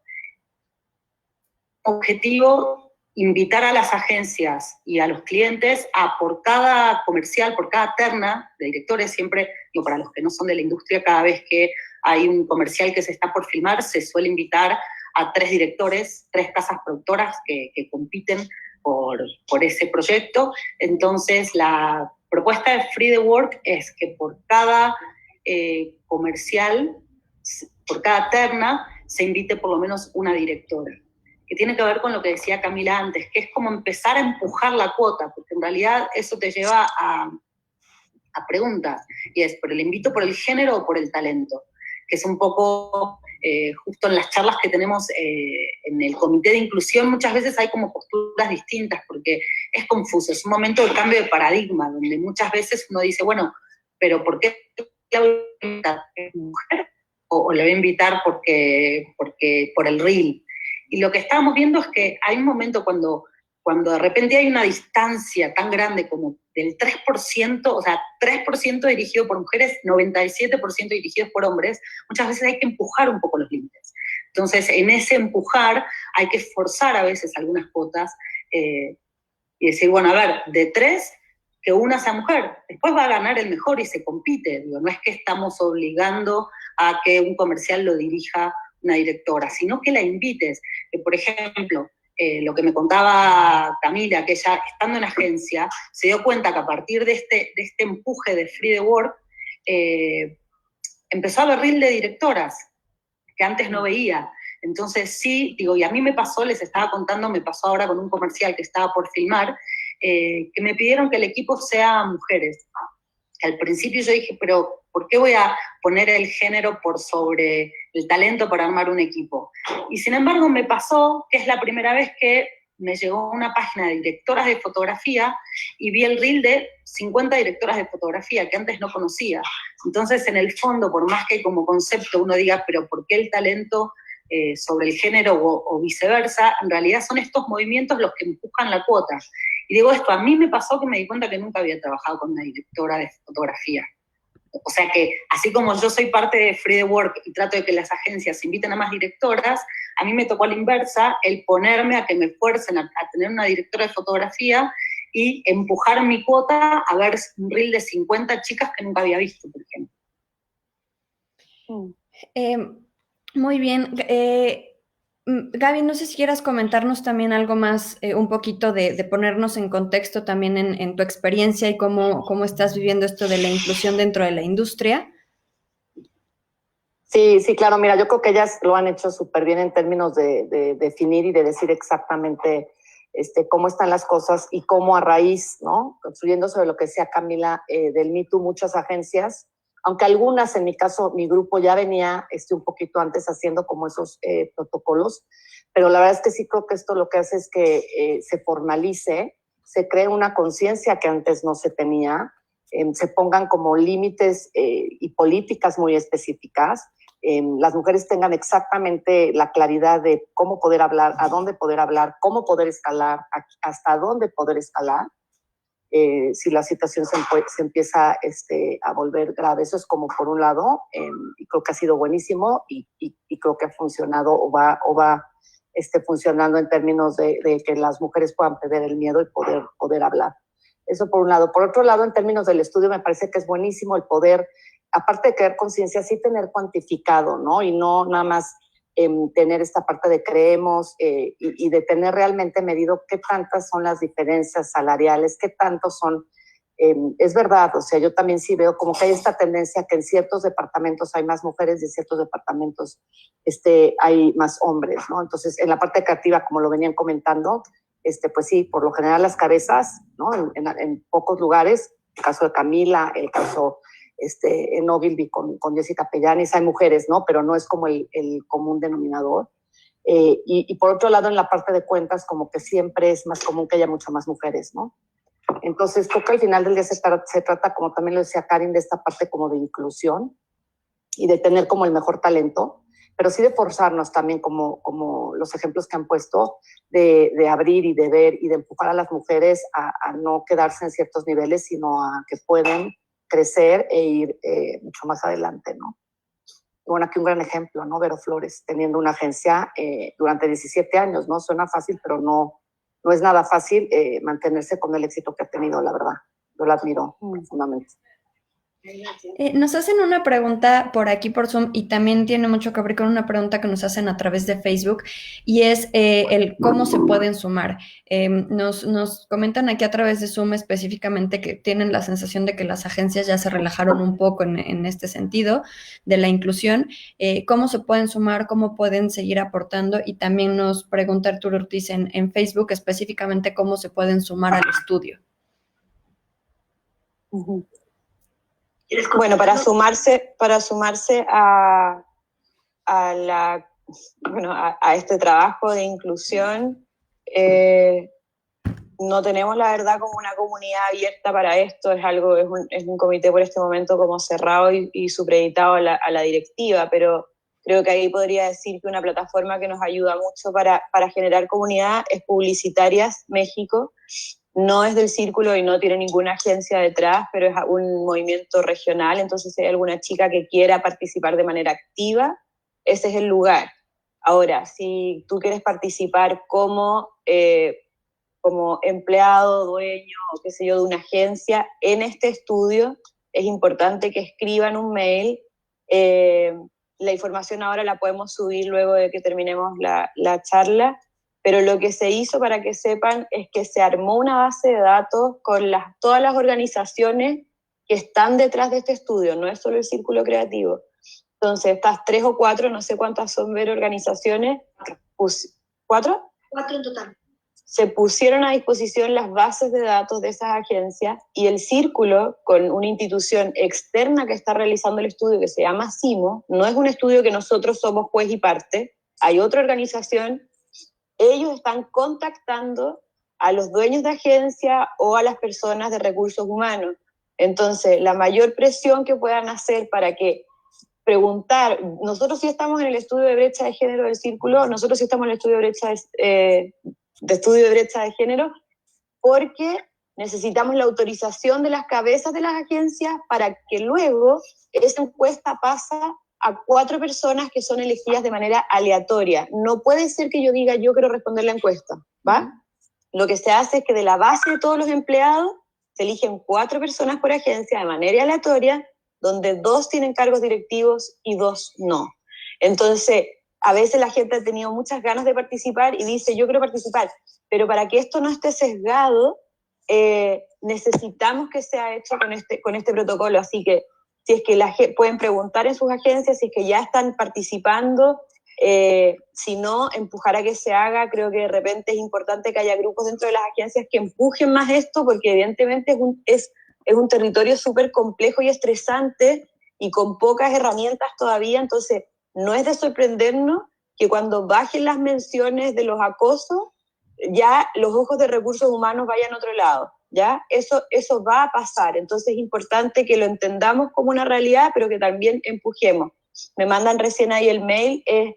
S3: objetivo, invitar a las agencias y a los clientes a por cada comercial, por cada terna de directores, siempre, digo, para los que no son de la industria, cada vez que hay un comercial que se está por filmar, se suele invitar a 3 directores, 3 casas productoras que compiten por ese proyecto. Entonces, la propuesta de Free the Work es que por cada comercial, por cada terna, se invite por lo menos una directora, que tiene que ver con lo que decía Camila antes, que es como empezar a empujar la cuota, porque en realidad eso te lleva a preguntas, y es, ¿pero le invito por el género o por el talento? Que es un poco, justo en las charlas que tenemos en el comité de inclusión, muchas veces hay como posturas distintas, porque es confuso, es un momento de cambio de paradigma, donde muchas veces uno dice, bueno, pero ¿por qué la voy a invitar? ¿Es mujer? ¿O le voy a invitar porque por el reel? Y lo que estábamos viendo es que hay un momento cuando de repente hay una distancia tan grande como del 3%, o sea, 3% dirigido por mujeres, 97% dirigidos por hombres, muchas veces hay que empujar un poco los límites. Entonces, en ese empujar hay que forzar a veces algunas cuotas y decir, bueno, a ver, de 3, que una sea mujer, después va a ganar el mejor y se compite. Digo, no es que estamos obligando a que un comercial lo dirija una directora, sino que la invites. Que, por ejemplo, lo que me contaba Camila, que ella, estando en agencia, se dio cuenta que a partir de este empuje de Free the Work, empezó a ver reel de directoras, que antes no veía. Entonces sí, digo, y a mí me pasó, les estaba contando, me pasó ahora con un comercial que estaba por filmar, que me pidieron que el equipo sea mujeres. Al principio yo dije, pero ¿por qué voy a poner el género por sobre el talento para armar un equipo? Y sin embargo me pasó que es la primera vez que me llegó una página de directoras de fotografía y vi el reel de 50 directoras de fotografía que antes no conocía. Entonces, en el fondo, por más que como concepto uno diga, pero ¿por qué el talento sobre el género o viceversa? En realidad son estos movimientos los que empujan la cuota. Y digo esto, a mí me pasó que me di cuenta que nunca había trabajado con una directora de fotografía. O sea que, así como yo soy parte de Free the Work y trato de que las agencias inviten a más directoras, a mí me tocó a la inversa el ponerme a que me fuercen a tener una directora de fotografía y empujar mi cuota a ver un reel de 50 chicas que nunca había visto, por ejemplo.
S1: Muy bien. Gaby, no sé si quieras comentarnos también algo más, un poquito de ponernos en contexto también en tu experiencia y cómo estás viviendo esto de la inclusión dentro de la industria.
S5: Sí, claro, mira, yo creo que ellas lo han hecho súper bien en términos de definir y de decir exactamente cómo están las cosas y cómo a raíz, ¿no? Construyendo sobre lo que decía Camila, del Me Too, muchas agencias, aunque algunas, en mi caso, mi grupo ya venía un poquito antes haciendo como esos protocolos, pero la verdad es que sí creo que esto lo que hace es que se formalice, se cree una conciencia que antes no se tenía, se pongan como límites y políticas muy específicas, las mujeres tengan exactamente la claridad de cómo poder hablar, a dónde poder hablar, cómo poder escalar, hasta dónde poder escalar, si la situación se empieza a volver grave. Eso es como por un lado, y creo que ha sido buenísimo y creo que ha funcionado o va funcionando en términos de que las mujeres puedan perder el miedo y poder hablar. Eso por un lado. Por otro lado, en términos del estudio, me parece que es buenísimo el poder, aparte de crear conciencia, sí tener cuantificado, ¿no? Y no nada más tener esta parte de creemos y de tener realmente medido qué tantas son las diferencias salariales, qué tantos son. Es verdad, o sea, yo también sí veo como que hay esta tendencia que en ciertos departamentos hay más mujeres y en ciertos departamentos hay más hombres, ¿no? Entonces, en la parte creativa, como lo venían comentando, pues sí, por lo general las cabezas, ¿no? En pocos lugares, el caso de Camila, el caso en Ogilvy con Jessica Pellanis, hay mujeres, ¿no? Pero no es como el común denominador. Y por otro lado, en la parte de cuentas, como que siempre es más común que haya mucho más mujeres, ¿no? Entonces, creo que al final del día se trata, como también lo decía Karin, de esta parte como de inclusión y de tener como el mejor talento, pero sí de forzarnos también, como los ejemplos que han puesto, de abrir y de ver y de empujar a las mujeres a no quedarse en ciertos niveles, sino a que pueden crecer e ir mucho más adelante, ¿no? Bueno, aquí un gran ejemplo, ¿no? Vero Flores, teniendo una agencia durante 17 años, ¿no? Suena fácil, pero no es nada fácil mantenerse con el éxito que ha tenido, la verdad. Yo la admiro profundamente.
S1: Nos hacen una pregunta por aquí por Zoom y también tiene mucho que ver con una pregunta que nos hacen a través de Facebook y es el cómo se pueden sumar. Nos comentan aquí a través de Zoom específicamente que tienen la sensación de que las agencias ya se relajaron un poco en este sentido de la inclusión. ¿Cómo se pueden sumar? ¿Cómo pueden seguir aportando? Y también nos pregunta Arturo Ortiz en Facebook específicamente cómo se pueden sumar al estudio.
S4: Uh-huh. Bueno, para sumarse a este trabajo de inclusión, no tenemos la verdad como una comunidad abierta para esto, es un comité por este momento como cerrado y supeditado a la directiva, pero creo que ahí podría decir que una plataforma que nos ayuda mucho para generar comunidad es Publicitarias México. No es del círculo y no tiene ninguna agencia detrás, pero es un movimiento regional, entonces si hay alguna chica que quiera participar de manera activa, ese es el lugar. Ahora, si tú quieres participar como empleado, dueño, o qué sé yo, de una agencia, en este estudio es importante que escriban un mail. La información ahora la podemos subir luego de que terminemos la charla, pero lo que se hizo, para que sepan, es que se armó una base de datos con todas las organizaciones que están detrás de este estudio, no es solo el Círculo Creativo. Entonces, estas 3 o 4, no sé cuántas son, ver organizaciones, ¿4?
S2: 4 en total.
S4: Se pusieron a disposición las bases de datos de esas agencias y el Círculo, con una institución externa que está realizando el estudio que se llama CIMO, no es un estudio que nosotros somos juez y parte, hay otra organización. Ellos están contactando a los dueños de agencia o a las personas de recursos humanos. Entonces, la mayor presión que puedan hacer para que preguntar, nosotros sí estamos en el estudio de brecha de género del Círculo, nosotros sí estamos en el estudio de estudio de brecha de género, porque necesitamos la autorización de las cabezas de las agencias para que luego esa encuesta pasa a 4 personas que son elegidas de manera aleatoria. No puede ser que yo diga, yo quiero responder la encuesta, ¿va? Lo que se hace es que de la base de todos los empleados se eligen 4 personas por agencia de manera aleatoria, donde 2 tienen cargos directivos y 2 no. Entonces, a veces la gente ha tenido muchas ganas de participar y dice, yo quiero participar, pero para que esto no esté sesgado, necesitamos que sea hecho con este protocolo. Así que si es que pueden preguntar en sus agencias si es que ya están participando, si no, empujar a que se haga. Creo que de repente es importante que haya grupos dentro de las agencias que empujen más esto, porque evidentemente es un territorio súper complejo y estresante y con pocas herramientas todavía. Entonces no es de sorprendernos que cuando bajen las menciones de los acosos, ya los ojos de recursos humanos vayan a otro lado. ¿Ya? Eso va a pasar, entonces es importante que lo entendamos como una realidad, pero que también empujemos. me mandan recién ahí el mail, es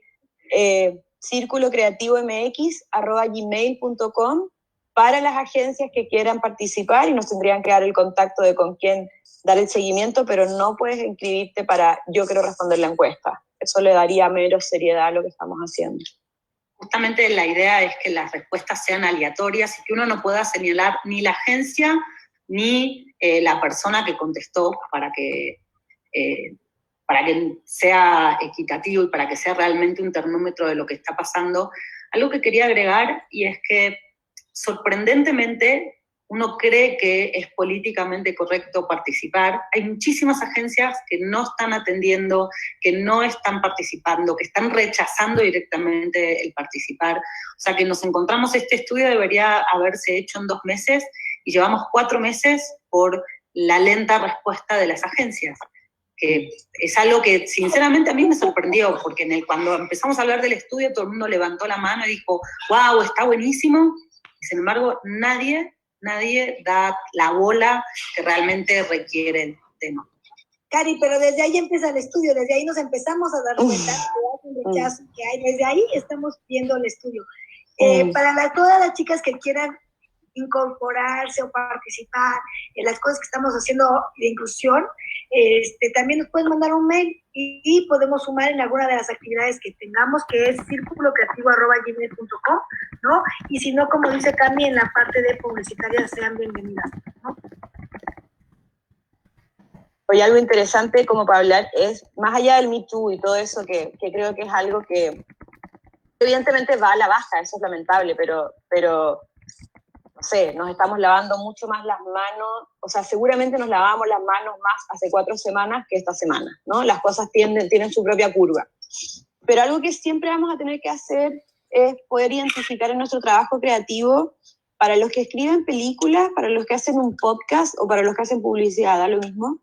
S4: circulocreativomx@gmail.com para las agencias que quieran participar y nos tendrían que dar el contacto de con quién dar el seguimiento, pero no puedes inscribirte para yo quiero responder la encuesta. Eso le daría menos seriedad a lo que estamos haciendo.
S3: Justamente la idea es que las respuestas sean aleatorias y que uno no pueda señalar ni la agencia ni la persona que contestó para que sea equitativo y para que sea realmente un termómetro de lo que está pasando. Algo que quería agregar, y es que sorprendentemente uno cree que es políticamente correcto participar. Hay muchísimas agencias que no están atendiendo, que no están participando, que están rechazando directamente el participar. O sea que nos encontramos, este estudio debería haberse hecho en 2 meses y llevamos 4 meses por la lenta respuesta de las agencias, que es algo que sinceramente a mí me sorprendió, porque cuando empezamos a hablar del estudio todo el mundo levantó la mano y dijo, wow, está buenísimo, y sin embargo nadie da la bola que realmente requiere el tema.
S2: Cari, pero desde ahí empieza el estudio, desde ahí nos empezamos a dar cuenta que hay un rechazo que hay, desde ahí estamos viendo el estudio. Para todas las chicas que quieran incorporarse o participar en las cosas que estamos haciendo de inclusión, también nos pueden mandar un mail y podemos sumar en alguna de las actividades que tengamos, que es circulocreativo@gmail.com, ¿no? Y si no, como dice Cami, en la parte de publicitaria sean bienvenidas, ¿no?
S4: Oye, algo interesante como para hablar es, más allá del Me Too y todo eso, que creo que es algo que evidentemente va a la baja, eso es lamentable, pero no sé, nos estamos lavando mucho más las manos, o sea, seguramente nos lavamos las manos más hace 4 semanas que esta semana, ¿no? Las cosas tienen su propia curva. Pero algo que siempre vamos a tener que hacer es poder identificar en nuestro trabajo creativo, para los que escriben películas, para los que hacen un podcast o para los que hacen publicidad, da lo mismo,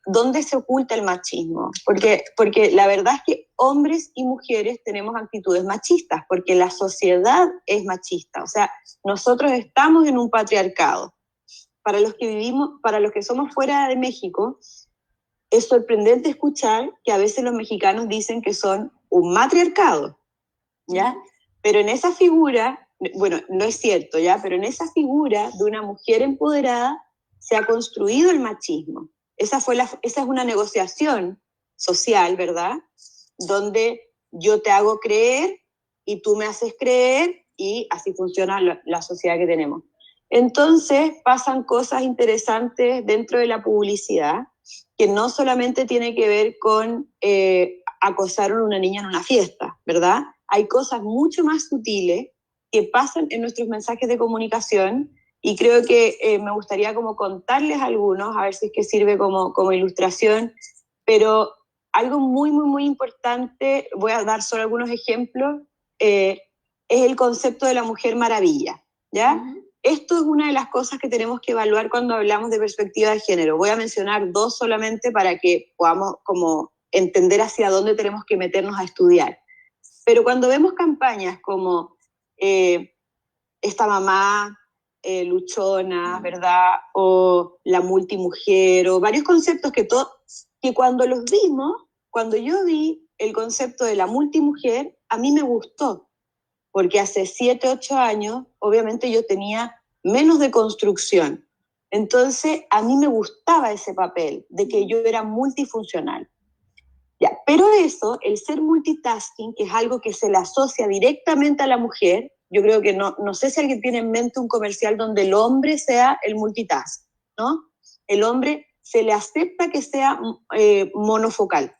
S4: dónde se oculta el machismo. Porque la verdad es que hombres y mujeres tenemos actitudes machistas, porque la sociedad es machista. O sea, nosotros estamos en un patriarcado. Para los que somos fuera de México, es sorprendente escuchar que a veces los mexicanos dicen que son un matriarcado, ¿ya? Pero en esa figura, bueno, no es cierto, ¿ya? Pero en esa figura de una mujer empoderada se ha construido el machismo. Esa es una negociación social, ¿verdad? Donde yo te hago creer y tú me haces creer y así funciona la sociedad que tenemos. Entonces pasan cosas interesantes dentro de la publicidad que no solamente tiene que ver con acosar a una niña en una fiesta, ¿verdad? Hay cosas mucho más sutiles que pasan en nuestros mensajes de comunicación. Y creo que me gustaría como contarles algunos, a ver si es que sirve como ilustración, pero algo muy, muy, muy importante, voy a dar solo algunos ejemplos, es el concepto de la Mujer Maravilla, ¿ya? Esto es una de las cosas que tenemos que evaluar cuando hablamos de perspectiva de género. Voy a mencionar 2 solamente para que podamos como entender hacia dónde tenemos que meternos a estudiar. Pero cuando vemos campañas como esta mamá luchona, ¿verdad? O la multimujer, o varios conceptos que cuando los vimos, cuando yo vi el concepto de la multimujer, a mí me gustó, porque hace 7, 8 años, obviamente yo tenía menos de construcción. Entonces, a mí me gustaba ese papel, de que yo era multifuncional. Ya, pero eso, el ser multitasking, que es algo que se le asocia directamente a la mujer, yo creo que no sé si alguien tiene en mente un comercial donde el hombre sea el multitask, ¿no? El hombre se le acepta que sea monofocal,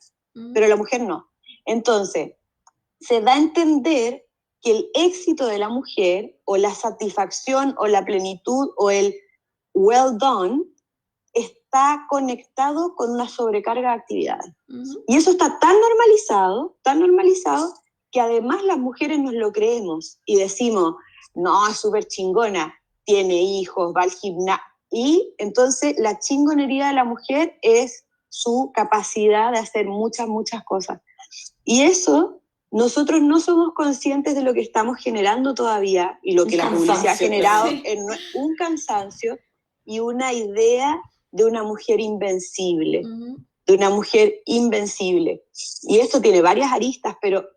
S4: pero la mujer no. Entonces, se da a entender que el éxito de la mujer, o la satisfacción, o la plenitud, o el well done, está conectado con una sobrecarga de actividades. Y eso está tan normalizado, que además las mujeres nos lo creemos y decimos, no, es súper chingona, tiene hijos, va al gimnasio. Y entonces la chingonería de la mujer es su capacidad de hacer muchas, muchas cosas. Y eso, nosotros no somos conscientes de lo que estamos generando todavía y lo que la publicidad ha generado en un cansancio y una idea de una mujer invencible. de una mujer invencible. Y esto tiene varias aristas, pero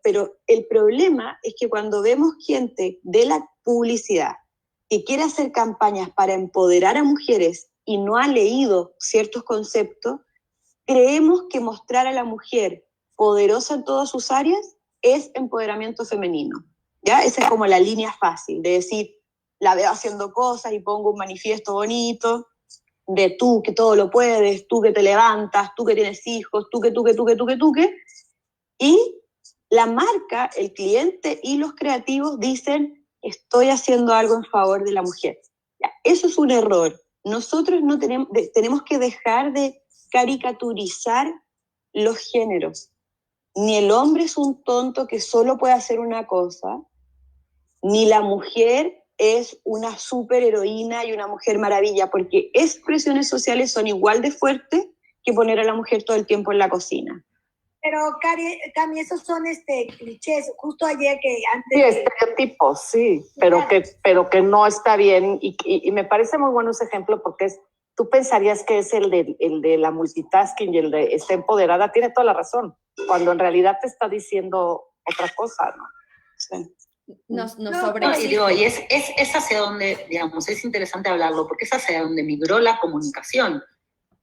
S4: el problema es que cuando vemos gente de la publicidad que quiere hacer campañas para empoderar a mujeres y no ha leído ciertos conceptos, creemos que mostrar a la mujer poderosa en todas sus áreas es empoderamiento femenino, ¿ya? Esa es como la línea fácil, de decir, la veo haciendo cosas y pongo un manifiesto bonito, de tú que todo lo puedes, tú que te levantas, tú que tienes hijos, tú que, y la marca, el cliente y los creativos dicen, estoy haciendo algo en favor de la mujer. Ya, eso es un error. Nosotros no tenemos que dejar de caricaturizar los géneros. Ni el hombre es un tonto que solo puede hacer una cosa, ni la mujer es una superheroína y una mujer maravilla, porque expresiones sociales son igual de fuertes que poner a la mujer todo el tiempo en la cocina.
S2: Pero, Cami, esos son clichés. Justo ayer que antes...
S5: Sí, estereotipos, sí, pero que no está bien. Y me parece muy bueno ese ejemplo porque tú pensarías que es el de la multitasking y el de está empoderada, tiene toda la razón, cuando en realidad te está diciendo otra cosa, ¿no?
S4: Sí.
S3: Y es hacia donde, digamos, es interesante hablarlo, porque es hacia donde migró la comunicación.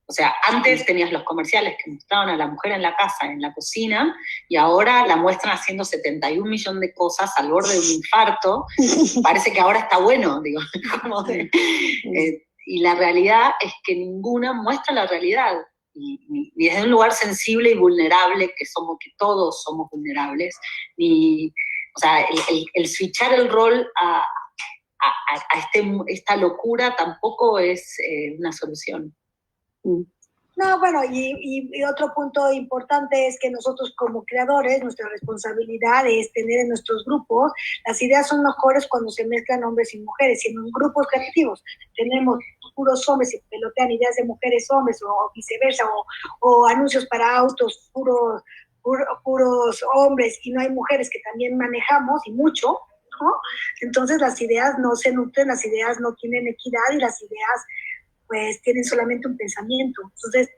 S3: O sea, antes tenías los comerciales que mostraban a la mujer en la casa, en la cocina, y ahora la muestran haciendo 71 millones de cosas al borde de un infarto. Parece que ahora está bueno, digo. Y la realidad es que ninguna muestra la realidad. Y desde un lugar sensible y vulnerable, que todos somos vulnerables, o sea, el switchar el rol a esta locura tampoco es una solución.
S2: No, bueno, y otro punto importante es que nosotros como creadores, nuestra responsabilidad es tener en nuestros grupos, las ideas son mejores cuando se mezclan hombres y mujeres, y en los grupos creativos tenemos puros hombres y pelotean ideas de mujeres hombres, o viceversa, o anuncios para autos puros hombres, y no hay mujeres que también manejamos, y mucho, ¿no? Entonces las ideas no se nutren, las ideas no tienen equidad, y las ideas pues tienen solamente un pensamiento. Entonces,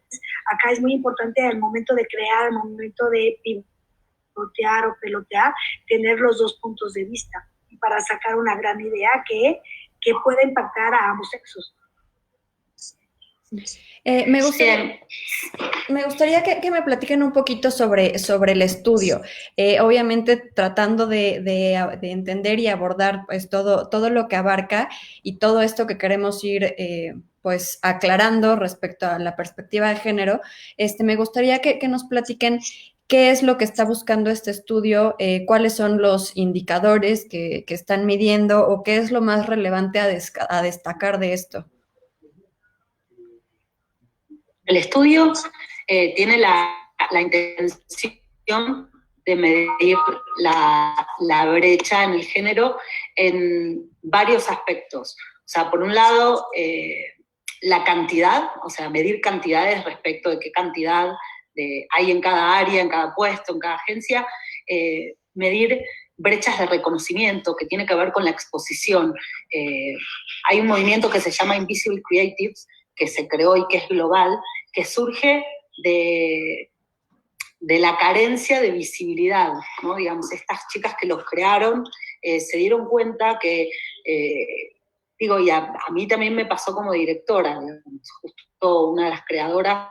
S2: acá es muy importante al momento de crear, al momento de pivotear o pelotear, tener los dos puntos de vista para sacar una gran idea que pueda impactar a ambos sexos.
S1: Me gustaría que me platiquen un poquito sobre el estudio, obviamente tratando de entender y abordar pues todo lo que abarca y todo esto que queremos ir pues aclarando respecto a la perspectiva de género. Me gustaría que nos platiquen qué es lo que está buscando este estudio, cuáles son los indicadores que están midiendo o qué es lo más relevante a destacar de esto.
S3: El estudio tiene la intención de medir la brecha en el género en varios aspectos. O sea, por un lado, la cantidad, o sea, medir cantidades respecto de qué cantidad hay en cada área, en cada puesto, en cada agencia, medir brechas de reconocimiento que tiene que ver con la exposición. Hay un movimiento que se llama Invisible Creatives, que se creó y que es global, que surge de la carencia de visibilidad, ¿no? Digamos, estas chicas que los crearon se dieron cuenta que, y a mí también me pasó como directora, digamos, justo una de las creadoras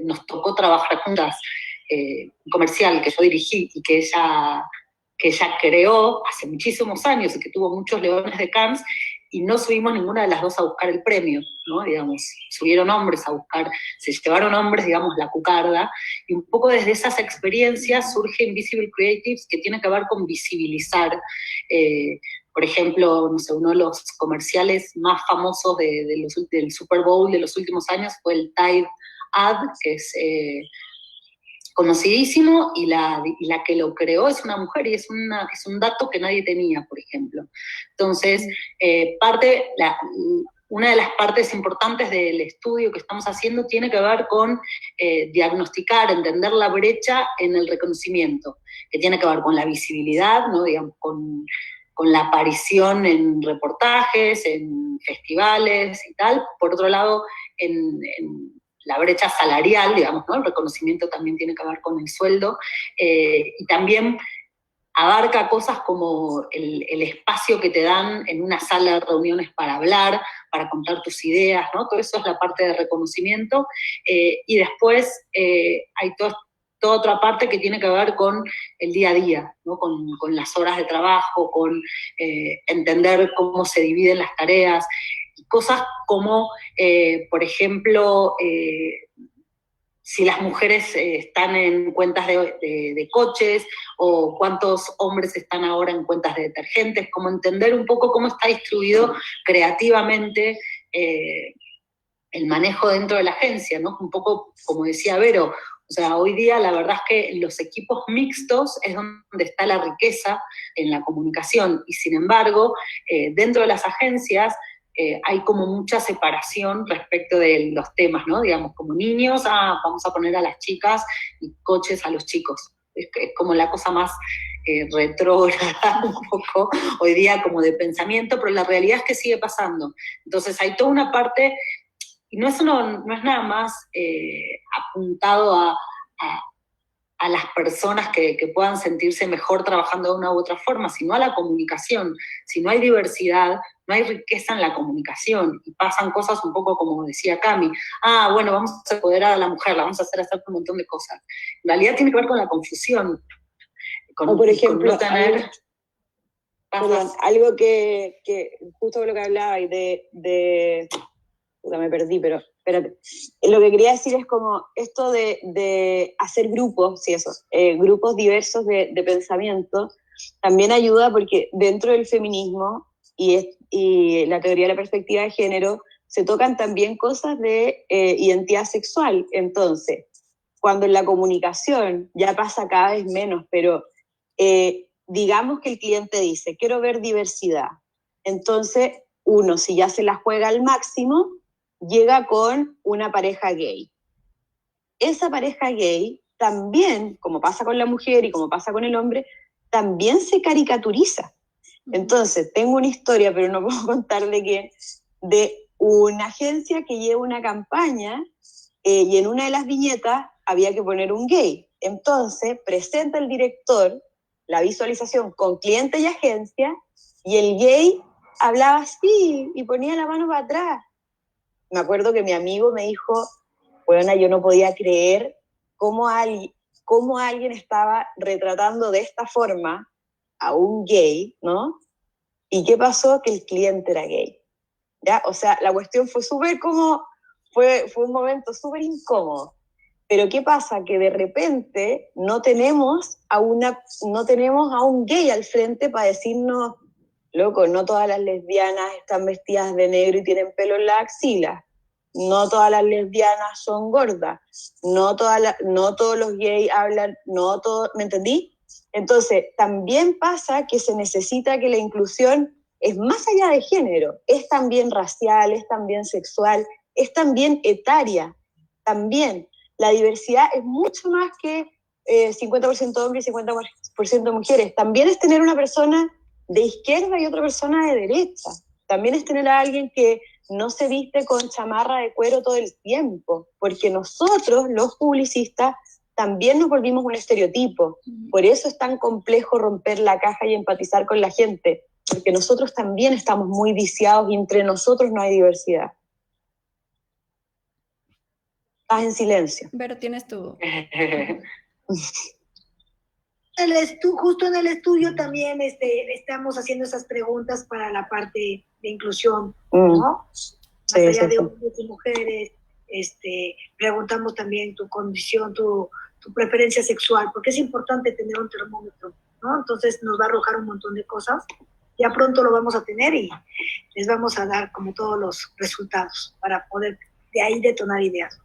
S3: nos tocó trabajar juntas, un comercial que yo dirigí y que ella creó hace muchísimos años y que tuvo muchos leones de Cannes, y no subimos ninguna de las dos a buscar el premio, ¿no? Digamos, subieron hombres a buscar, se llevaron hombres, digamos, la cucarda, y un poco desde esas experiencias surge Invisible Creatives, que tiene que ver con visibilizar, por ejemplo, no sé, uno de los comerciales más famosos del Super Bowl de los últimos años fue el Tide Ad, que es conocidísimo, y la que lo creó es una mujer, y es un dato que nadie tenía, por ejemplo. Entonces, una de las partes importantes del estudio que estamos haciendo tiene que ver con diagnosticar, entender la brecha en el reconocimiento, que tiene que ver con la visibilidad, ¿no? Digamos, con la aparición en reportajes, en festivales y tal. Por otro lado, en la brecha salarial, digamos, ¿no? El reconocimiento también tiene que ver con el sueldo, y también abarca cosas como el espacio que te dan en una sala de reuniones para hablar, para contar tus ideas, ¿no? Todo eso es la parte de reconocimiento, y después hay toda otra parte que tiene que ver con el día a día, ¿no? Con las horas de trabajo, con entender cómo se dividen las tareas, y cosas como, por ejemplo, si las mujeres están en cuentas de coches, o cuántos hombres están ahora en cuentas de detergentes, como entender un poco cómo está distribuido creativamente el manejo dentro de la agencia, ¿no? Un poco como decía Vero, o sea, hoy día la verdad es que en los equipos mixtos es donde está la riqueza en la comunicación, y sin embargo, dentro de las agencias hay como mucha separación respecto de los temas, ¿no? Digamos, como niños, vamos a poner a las chicas, y coches a los chicos. Es como la cosa más retrógrada un poco hoy día como de pensamiento, pero la realidad es que sigue pasando. Entonces hay toda una parte, y no es nada más apuntado a las personas que puedan sentirse mejor trabajando de una u otra forma, sino a la comunicación. Si no hay diversidad, no hay riqueza en la comunicación, y pasan cosas un poco como decía Cami, bueno, vamos a empoderar a la mujer, la vamos a hacer un montón de cosas. En realidad tiene que ver con la confusión.
S4: O por ejemplo,
S3: no tener...
S4: algo que justo lo que hablaba y me perdí, pero espérate. Lo que quería decir es como esto de hacer grupos, sí, eso, grupos diversos de pensamiento, también ayuda porque dentro del feminismo y la teoría de la perspectiva de género se tocan también cosas de identidad sexual. Entonces, cuando en la comunicación ya pasa cada vez menos, pero digamos que el cliente dice, quiero ver diversidad. Entonces, uno, si ya se la juega al máximo, llega con una pareja gay. Esa pareja gay también, como pasa con la mujer y como pasa con el hombre, también se caricaturiza. Entonces, tengo una historia, pero no puedo contar de una agencia que lleva una campaña y en una de las viñetas había que poner un gay. Entonces, presenta el director la visualización con cliente y agencia, y el gay hablaba así y ponía la mano para atrás. Me acuerdo que mi amigo me dijo, bueno, yo no podía creer cómo alguien estaba retratando de esta forma a un gay, ¿no? ¿Y qué pasó? Que el cliente era gay, ¿ya? O sea, la cuestión fue súper como, fue un momento súper incómodo. Pero ¿qué pasa? Que de repente no tenemos a un gay al frente para decirnos, loco, no todas las lesbianas están vestidas de negro y tienen pelo en la axila. No todas las lesbianas son gordas. No todos los gays hablan, ¿me entendí? Entonces, también pasa que se necesita que la inclusión es más allá de género, es también racial, es también sexual, es también etaria, también. La diversidad es mucho más que 50% hombres y 50% mujeres. También es tener una persona de izquierda y otra persona de derecha. También es tener a alguien que no se viste con chamarra de cuero todo el tiempo, porque nosotros, los publicistas, también nos volvimos un estereotipo. Por eso es tan complejo romper la caja y empatizar con la gente, porque nosotros también estamos muy viciados y entre nosotros no hay diversidad. Estás en silencio.
S1: Pero tienes tu...
S2: Justo en el estudio también estamos haciendo esas preguntas para la parte de inclusión, ¿no? Más allá de hombres y mujeres, preguntamos también tu condición, tu preferencia sexual, porque es importante tener un termómetro, ¿no? Entonces nos va a arrojar un montón de cosas. Ya pronto lo vamos a tener y les vamos a dar como todos los resultados para poder de ahí detonar ideas.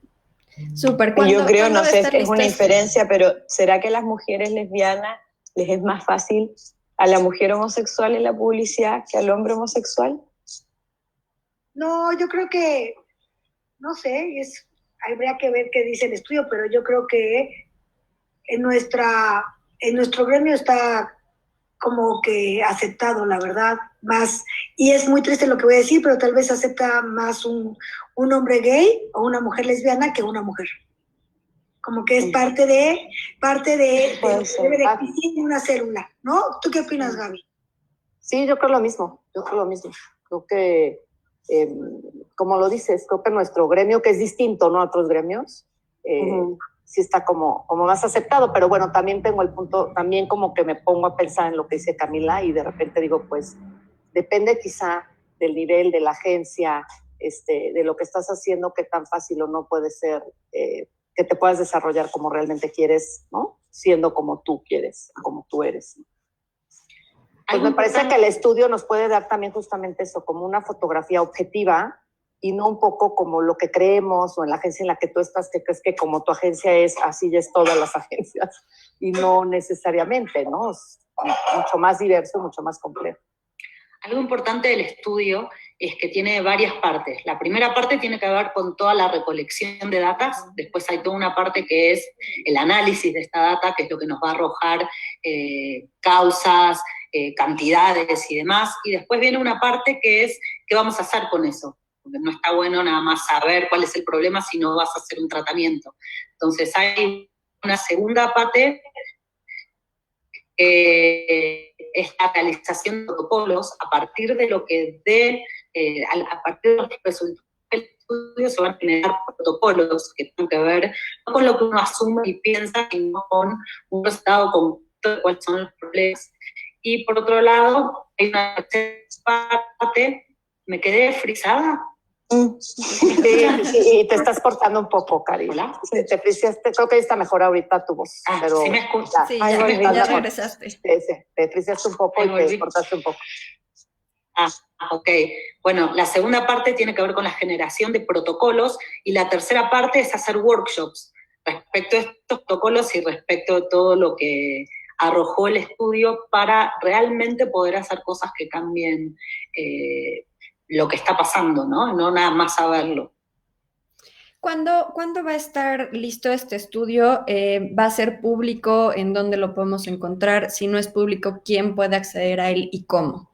S1: Súper.
S4: Yo creo, no sé, es una inferencia, pero ¿será que a las mujeres lesbianas les es más fácil a la mujer homosexual en la publicidad que al hombre homosexual?
S2: No, yo creo que, no sé, habría que ver qué dice el estudio, pero yo creo que en nuestro gremio está como que aceptado, la verdad. más, y es muy triste lo que voy a decir, pero tal vez acepta más un hombre gay o una mujer lesbiana que una mujer. Como que es parte de lo que debe de existir en una célula, ¿no? ¿Tú qué opinas, Gaby?
S5: Sí, yo creo lo mismo. Creo que, como lo dices, creo que nuestro gremio, que es distinto, ¿no?, a otros gremios, sí está como más aceptado, pero bueno, también tengo el punto, también como que me pongo a pensar en lo que dice Camila y de repente digo, pues, depende quizá del nivel de la agencia, de lo que estás haciendo, qué tan fácil o no puede ser que te puedas desarrollar como realmente quieres, ¿no? Siendo como tú quieres, como tú eres. Pues me parece que el estudio nos puede dar también justamente eso, como una fotografía objetiva y no un poco como lo que creemos o en la agencia en la que tú estás, que crees que como tu agencia es, así ya es todas las agencias y no necesariamente, ¿no? Es mucho más diverso, mucho más complejo.
S3: Algo importante del estudio es que tiene varias partes. La primera parte tiene que ver con toda la recolección de datos, después hay toda una parte que es el análisis de esta data, que es lo que nos va a arrojar causas, cantidades y demás, y después viene una parte que es qué vamos a hacer con eso, porque no está bueno nada más saber cuál es el problema si no vas a hacer un tratamiento. Entonces hay una segunda parte es la realización de protocolos a partir de lo que a partir de los resultados del estudio se van a generar protocolos que tienen que ver no con lo que uno asume y piensa, sino con un resultado concreto de cuáles son los problemas. Y por otro lado, hay una parte, ¿me quedé frisada?
S5: Sí, y te estás cortando un poco, Cari. Sí, te friseaste, creo que está mejor ahorita tu voz. Pero
S3: ¿sí me escuchas?
S1: Sí, ya regresaste.
S5: Sí, te friseaste un poco y te cortaste un poco.
S3: Ok. Bueno, la segunda parte tiene que ver con la generación de protocolos y la tercera parte es hacer workshops respecto a estos protocolos y respecto a todo lo que arrojó el estudio para realmente poder hacer cosas que cambien lo que está pasando, ¿no? No nada más saberlo.
S1: ¿Cuándo va a estar listo este estudio? ¿Va a ser público? ¿En dónde lo podemos encontrar? Si no es público, ¿quién puede acceder a él y cómo?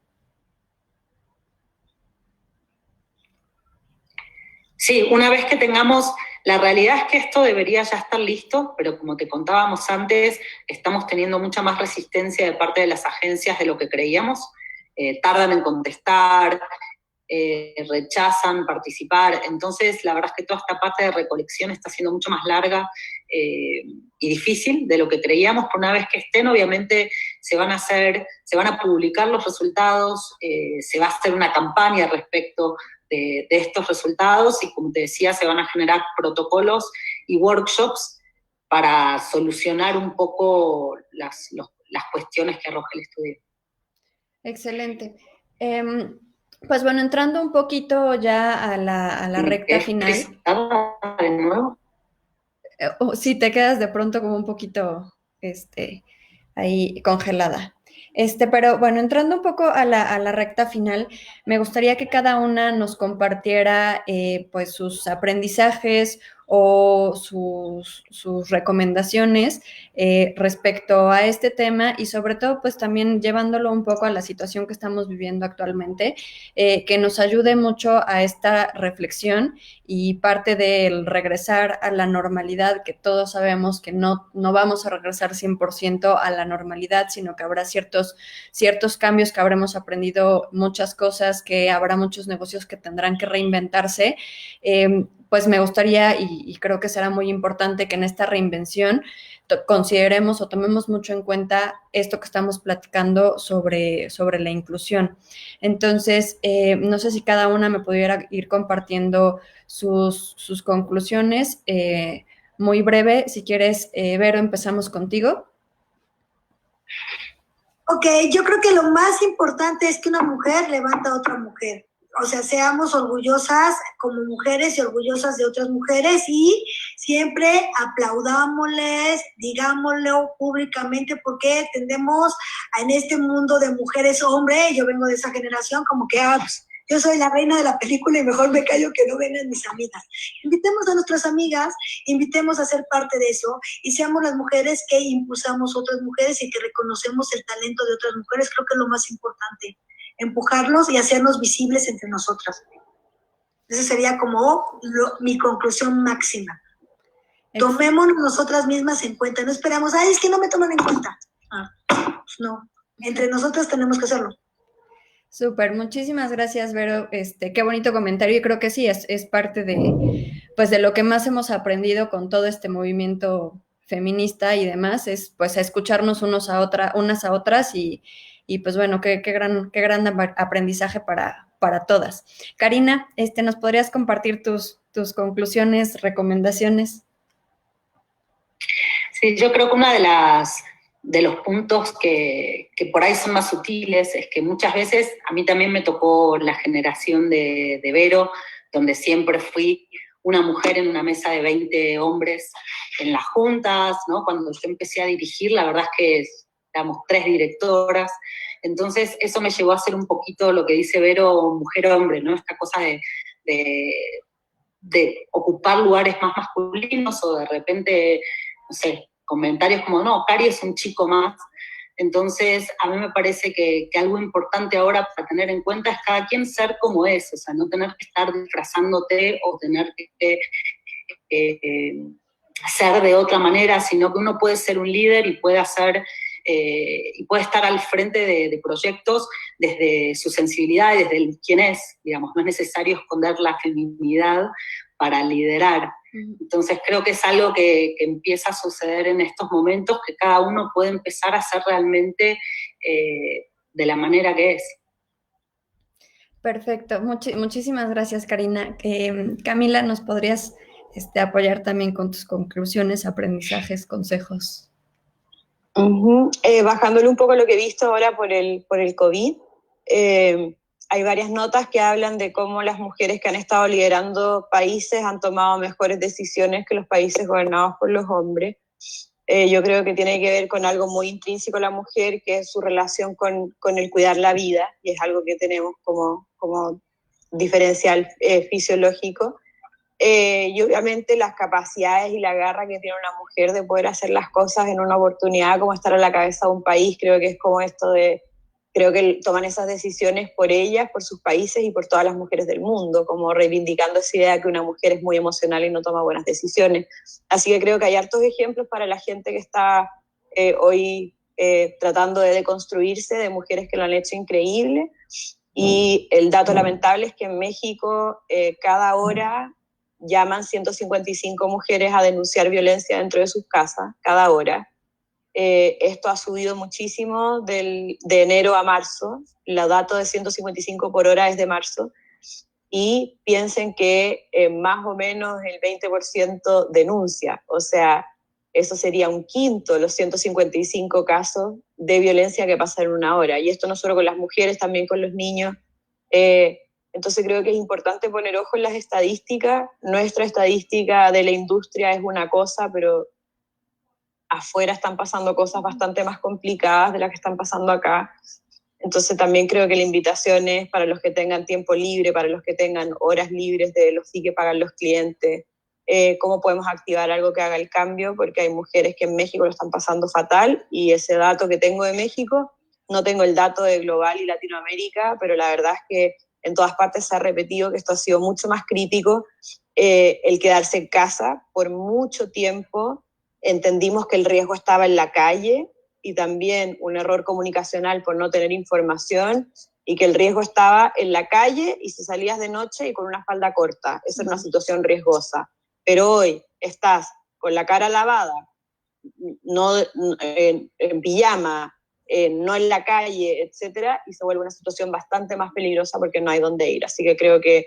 S3: Sí, una vez que tengamos, la realidad es que esto debería ya estar listo, pero como te contábamos antes, estamos teniendo mucha más resistencia de parte de las agencias de lo que creíamos. Tardan en contestar, rechazan participar, entonces la verdad es que toda esta parte de recolección está siendo mucho más larga y difícil de lo que creíamos. Por una vez que estén, obviamente se van a publicar los resultados, se va a hacer una campaña respecto de estos resultados y, como te decía, se van a generar protocolos y workshops para solucionar un poco las cuestiones que arroja el estudio.
S1: Excelente. Pues bueno, entrando un poquito ya a la recta final.
S3: ¿De nuevo?
S1: Sí, te quedas de pronto como un poquito ahí congelada. Pero bueno, entrando un poco a la recta final, me gustaría que cada una nos compartiera pues sus aprendizajes o sus recomendaciones respecto a este tema y sobre todo pues también llevándolo un poco a la situación que estamos viviendo actualmente, que nos ayude mucho a esta reflexión y parte del regresar a la normalidad, que todos sabemos que no vamos a regresar 100% a la normalidad, sino que habrá ciertos cambios, que habremos aprendido muchas cosas, que habrá muchos negocios que tendrán que reinventarse. Pues me gustaría y creo que será muy importante que en esta reinvención consideremos o tomemos mucho en cuenta esto que estamos platicando sobre la inclusión. Entonces, no sé si cada una me pudiera ir compartiendo sus conclusiones. Muy breve, si quieres, Vero, empezamos contigo.
S2: Ok, yo creo que lo más importante es que una mujer levanta a otra mujer. O sea, seamos orgullosas como mujeres y orgullosas de otras mujeres y siempre aplaudámosles, digámoslo públicamente, porque tendemos en este mundo de mujeres hombre, yo vengo de esa generación, como que pues, yo soy la reina de la película y mejor me callo que no vengan mis amigas. Invitemos a nuestras amigas, invitemos a ser parte de eso y seamos las mujeres que impulsamos a otras mujeres y que reconocemos el talento de otras mujeres. Creo que es lo más importante. empujarlos y hacernos visibles entre nosotras. Esa sería como mi conclusión máxima. Tomémonos nosotras mismas en cuenta, no esperamos, ay, es que no me toman en cuenta. Pues no, entre nosotras tenemos que hacerlo.
S1: Súper, muchísimas gracias, Vero. Qué bonito comentario. Y creo que sí, es parte de, pues, de lo que más hemos aprendido con todo este movimiento feminista y demás, es pues a escucharnos unas a otras y pues bueno, qué gran aprendizaje para todas. Karina, ¿nos podrías compartir tus conclusiones, recomendaciones?
S3: Sí, yo creo que una de los puntos que por ahí son más sutiles es que muchas veces, a mí también me tocó la generación de Vero, donde siempre fui una mujer en una mesa de 20 hombres en las juntas, ¿no? Cuando yo empecé a dirigir, la verdad es que éramos 3 directoras, entonces eso me llevó a hacer un poquito lo que dice Vero, mujer-hombre, ¿no? Esta cosa de ocupar lugares más masculinos o de repente, no sé, comentarios como, no, Cari es un chico más. Entonces, a mí me parece que algo importante ahora para tener en cuenta es cada quien ser como es, o sea, no tener que estar disfrazándote o tener que ser de otra manera, sino que uno puede ser un líder y puede hacer y puede estar al frente de proyectos desde su sensibilidad y desde quién es, digamos, no es necesario esconder la feminidad para liderar. Entonces creo que es algo que empieza a suceder en estos momentos, que cada uno puede empezar a ser realmente de la manera que es.
S1: Perfecto, muchísimas gracias, Karina. Camila, ¿nos podrías apoyar también con tus conclusiones, aprendizajes, consejos?
S4: Bajándole un poco lo que he visto ahora por el COVID, hay varias notas que hablan de cómo las mujeres que han estado liderando países han tomado mejores decisiones que los países gobernados por los hombres. Yo creo que tiene que ver con algo muy intrínseco a la mujer, que es su relación con el cuidar la vida, y es algo que tenemos como diferencial fisiológico. Y obviamente las capacidades y la garra que tiene una mujer de poder hacer las cosas en una oportunidad, como estar a la cabeza de un país, creo que es como esto de, creo que toman esas decisiones por ellas, por sus países y por todas las mujeres del mundo, como reivindicando esa idea que una mujer es muy emocional y no toma buenas decisiones. Así que creo que hay hartos ejemplos para la gente que está hoy tratando de deconstruirse, de mujeres que lo han hecho increíble. Y el dato lamentable es que en México cada hora llaman 155 mujeres a denunciar violencia dentro de sus casas, cada hora. Esto ha subido muchísimo de enero a marzo, los datos de 155 por hora es de marzo, y piensen que más o menos el 20% denuncia, o sea, eso sería un quinto, los 155 casos de violencia que pasan en una hora, y esto no solo con las mujeres, también con los niños. Entonces creo que es importante poner ojo en las estadísticas. Nuestra estadística de la industria es una cosa, pero afuera están pasando cosas bastante más complicadas de las que están pasando acá. Entonces también creo que la invitación es para los que tengan tiempo libre, para los que tengan horas libres de los fees que pagan los clientes, cómo podemos activar algo que haga el cambio, porque hay mujeres que en México lo están pasando fatal, y ese dato que tengo de México, no tengo el dato de Global y Latinoamérica, pero la verdad es que en todas partes se ha repetido que esto ha sido mucho más crítico, el quedarse en casa por mucho tiempo. Entendimos que el riesgo estaba en la calle y también un error comunicacional por no tener información, y que el riesgo estaba en la calle y si salías de noche y con una falda corta. Esa era una situación riesgosa. Pero hoy estás con la cara lavada, no en pijama, no en la calle, etcétera, y se vuelve una situación bastante más peligrosa porque no hay dónde ir. Así que creo que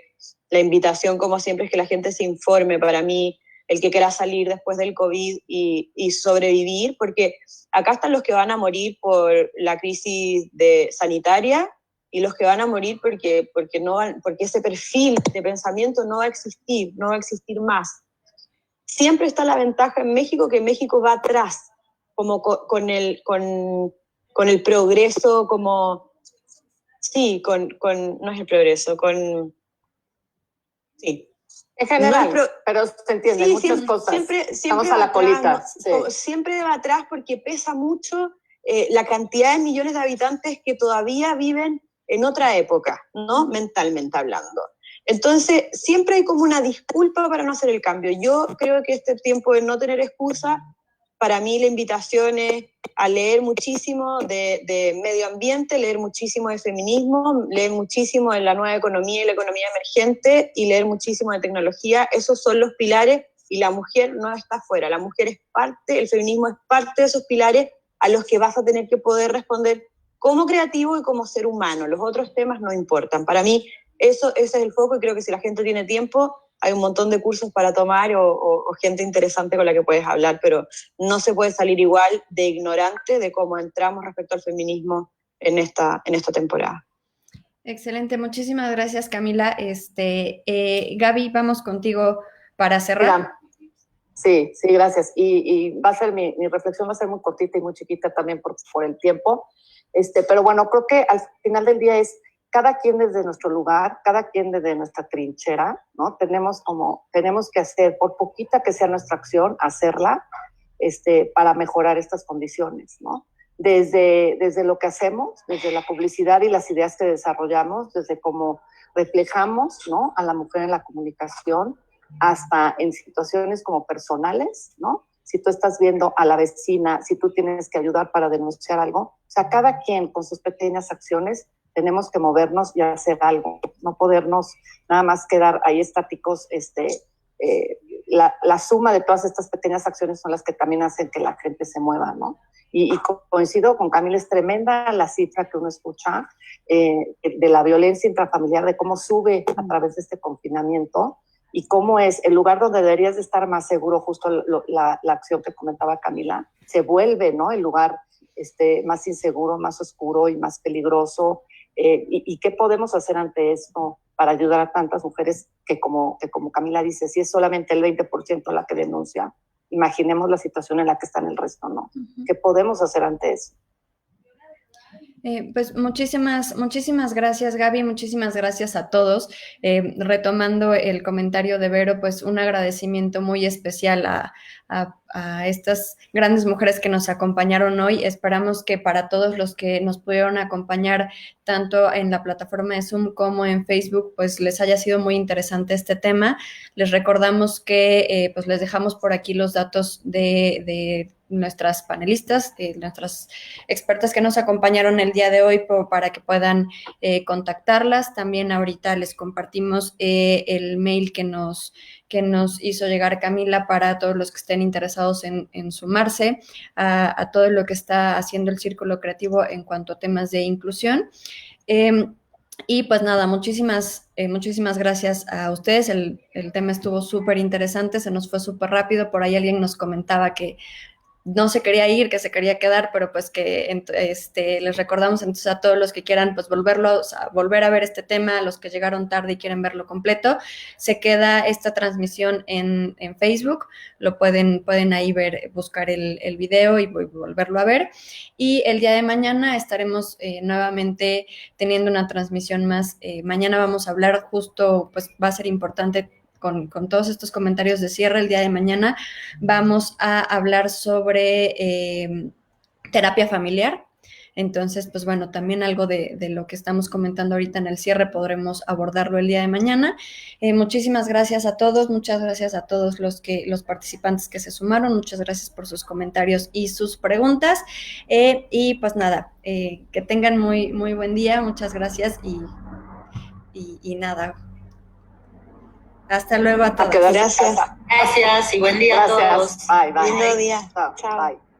S4: la invitación, como siempre, es que la gente se informe. Para mí, el que quiera salir después del COVID y sobrevivir, porque acá están los que van a morir por la crisis sanitaria y los que van a morir porque ese perfil de pensamiento no va a existir más. Siempre está la ventaja en México, que México va atrás, como con el progreso, como, sí, no es el progreso, sí.
S5: En general,
S4: no
S5: pero se entiende, sí, muchas cosas.
S4: Siempre
S5: estamos a la colita. Sí.
S4: Siempre va atrás porque pesa mucho la cantidad de millones de habitantes que todavía viven en otra época, ¿no? Mentalmente hablando. Entonces, siempre hay como una disculpa para no hacer el cambio. Yo creo que este tiempo de no tener excusa, para mí la invitación es a leer muchísimo de medio ambiente, leer muchísimo de feminismo, leer muchísimo de la nueva economía y la economía emergente, y leer muchísimo de tecnología. Esos son los pilares, y la mujer no está fuera. La mujer es parte, el feminismo es parte de esos pilares a los que vas a tener que poder responder como creativo y como ser humano. Los otros temas no importan. Para mí, ese es el foco, y creo que si la gente tiene tiempo, hay un montón de cursos para tomar o gente interesante con la que puedes hablar, pero no se puede salir igual de ignorante de cómo entramos respecto al feminismo en esta temporada.
S1: Excelente, muchísimas gracias, Camila. Gaby, vamos contigo para cerrar.
S5: Mira, sí, gracias. Y va a ser mi reflexión va a ser muy cortita y muy chiquita también por el tiempo. Pero bueno, creo que al final del día es cada quien desde nuestro lugar, cada quien desde nuestra trinchera, ¿no? Tenemos que hacer, por poquita que sea nuestra acción, hacerla para mejorar estas condiciones, ¿no? Desde lo que hacemos, desde la publicidad y las ideas que desarrollamos, desde cómo reflejamos, ¿no?, a la mujer en la comunicación, hasta en situaciones como personales, ¿no? Si tú estás viendo a la vecina, si tú tienes que ayudar para denunciar algo, o sea, cada quien con sus pequeñas acciones tenemos que movernos y hacer algo, no podernos nada más quedar ahí estáticos. La suma de todas estas pequeñas acciones son las que también hacen que la gente se mueva, ¿no? Y coincido con Camila, es tremenda la cifra que uno escucha de la violencia intrafamiliar, de cómo sube a través de este confinamiento, y cómo es el lugar donde deberías de estar más seguro, justo la acción que comentaba Camila, se vuelve, ¿no?, el lugar más inseguro, más oscuro y más peligroso. ¿Y qué podemos hacer ante esto para ayudar a tantas mujeres que como Camila dice, si es solamente el 20% la que denuncia, imaginemos la situación en la que están el resto, ¿no? Uh-huh. ¿Qué podemos hacer ante eso?
S1: Pues muchísimas gracias, Gaby, muchísimas gracias a todos. Retomando el comentario de Vero, pues un agradecimiento muy especial a estas grandes mujeres que nos acompañaron hoy. Esperamos que para todos los que nos pudieron acompañar tanto en la plataforma de Zoom como en Facebook, pues les haya sido muy interesante este tema. Les recordamos que pues les dejamos por aquí los datos de nuestras panelistas, nuestras expertas que nos acompañaron el día de hoy para que puedan contactarlas. También ahorita les compartimos el mail que nos hizo llegar Camila para todos los que estén interesados en sumarse a todo lo que está haciendo el Círculo Creativo en cuanto a temas de inclusión. Y pues nada, muchísimas gracias a ustedes. El tema estuvo súper interesante, se nos fue súper rápido. Por ahí alguien nos comentaba que no se quería ir, que se quería quedar, pero pues que les recordamos entonces a todos los que quieran pues volver a ver este tema, a los que llegaron tarde y quieren verlo completo, se queda esta transmisión en Facebook, lo pueden ahí ver, buscar el video y volverlo a ver, y el día de mañana estaremos nuevamente teniendo una transmisión más. Mañana vamos a hablar justo, pues va a ser importante con todos estos comentarios de cierre. El día de mañana vamos a hablar sobre terapia familiar. Entonces, pues bueno, también algo de lo que estamos comentando ahorita en el cierre podremos abordarlo el día de mañana. Muchísimas gracias a todos, muchas gracias a todos los participantes que se sumaron, muchas gracias por sus comentarios y sus preguntas. Y pues nada, que tengan muy, muy buen día, muchas gracias y nada. Hasta luego a todos.
S4: Gracias.
S3: Gracias y buen día a todos.
S5: Bye, bye.
S4: Lindo día.
S5: Chao. Bye.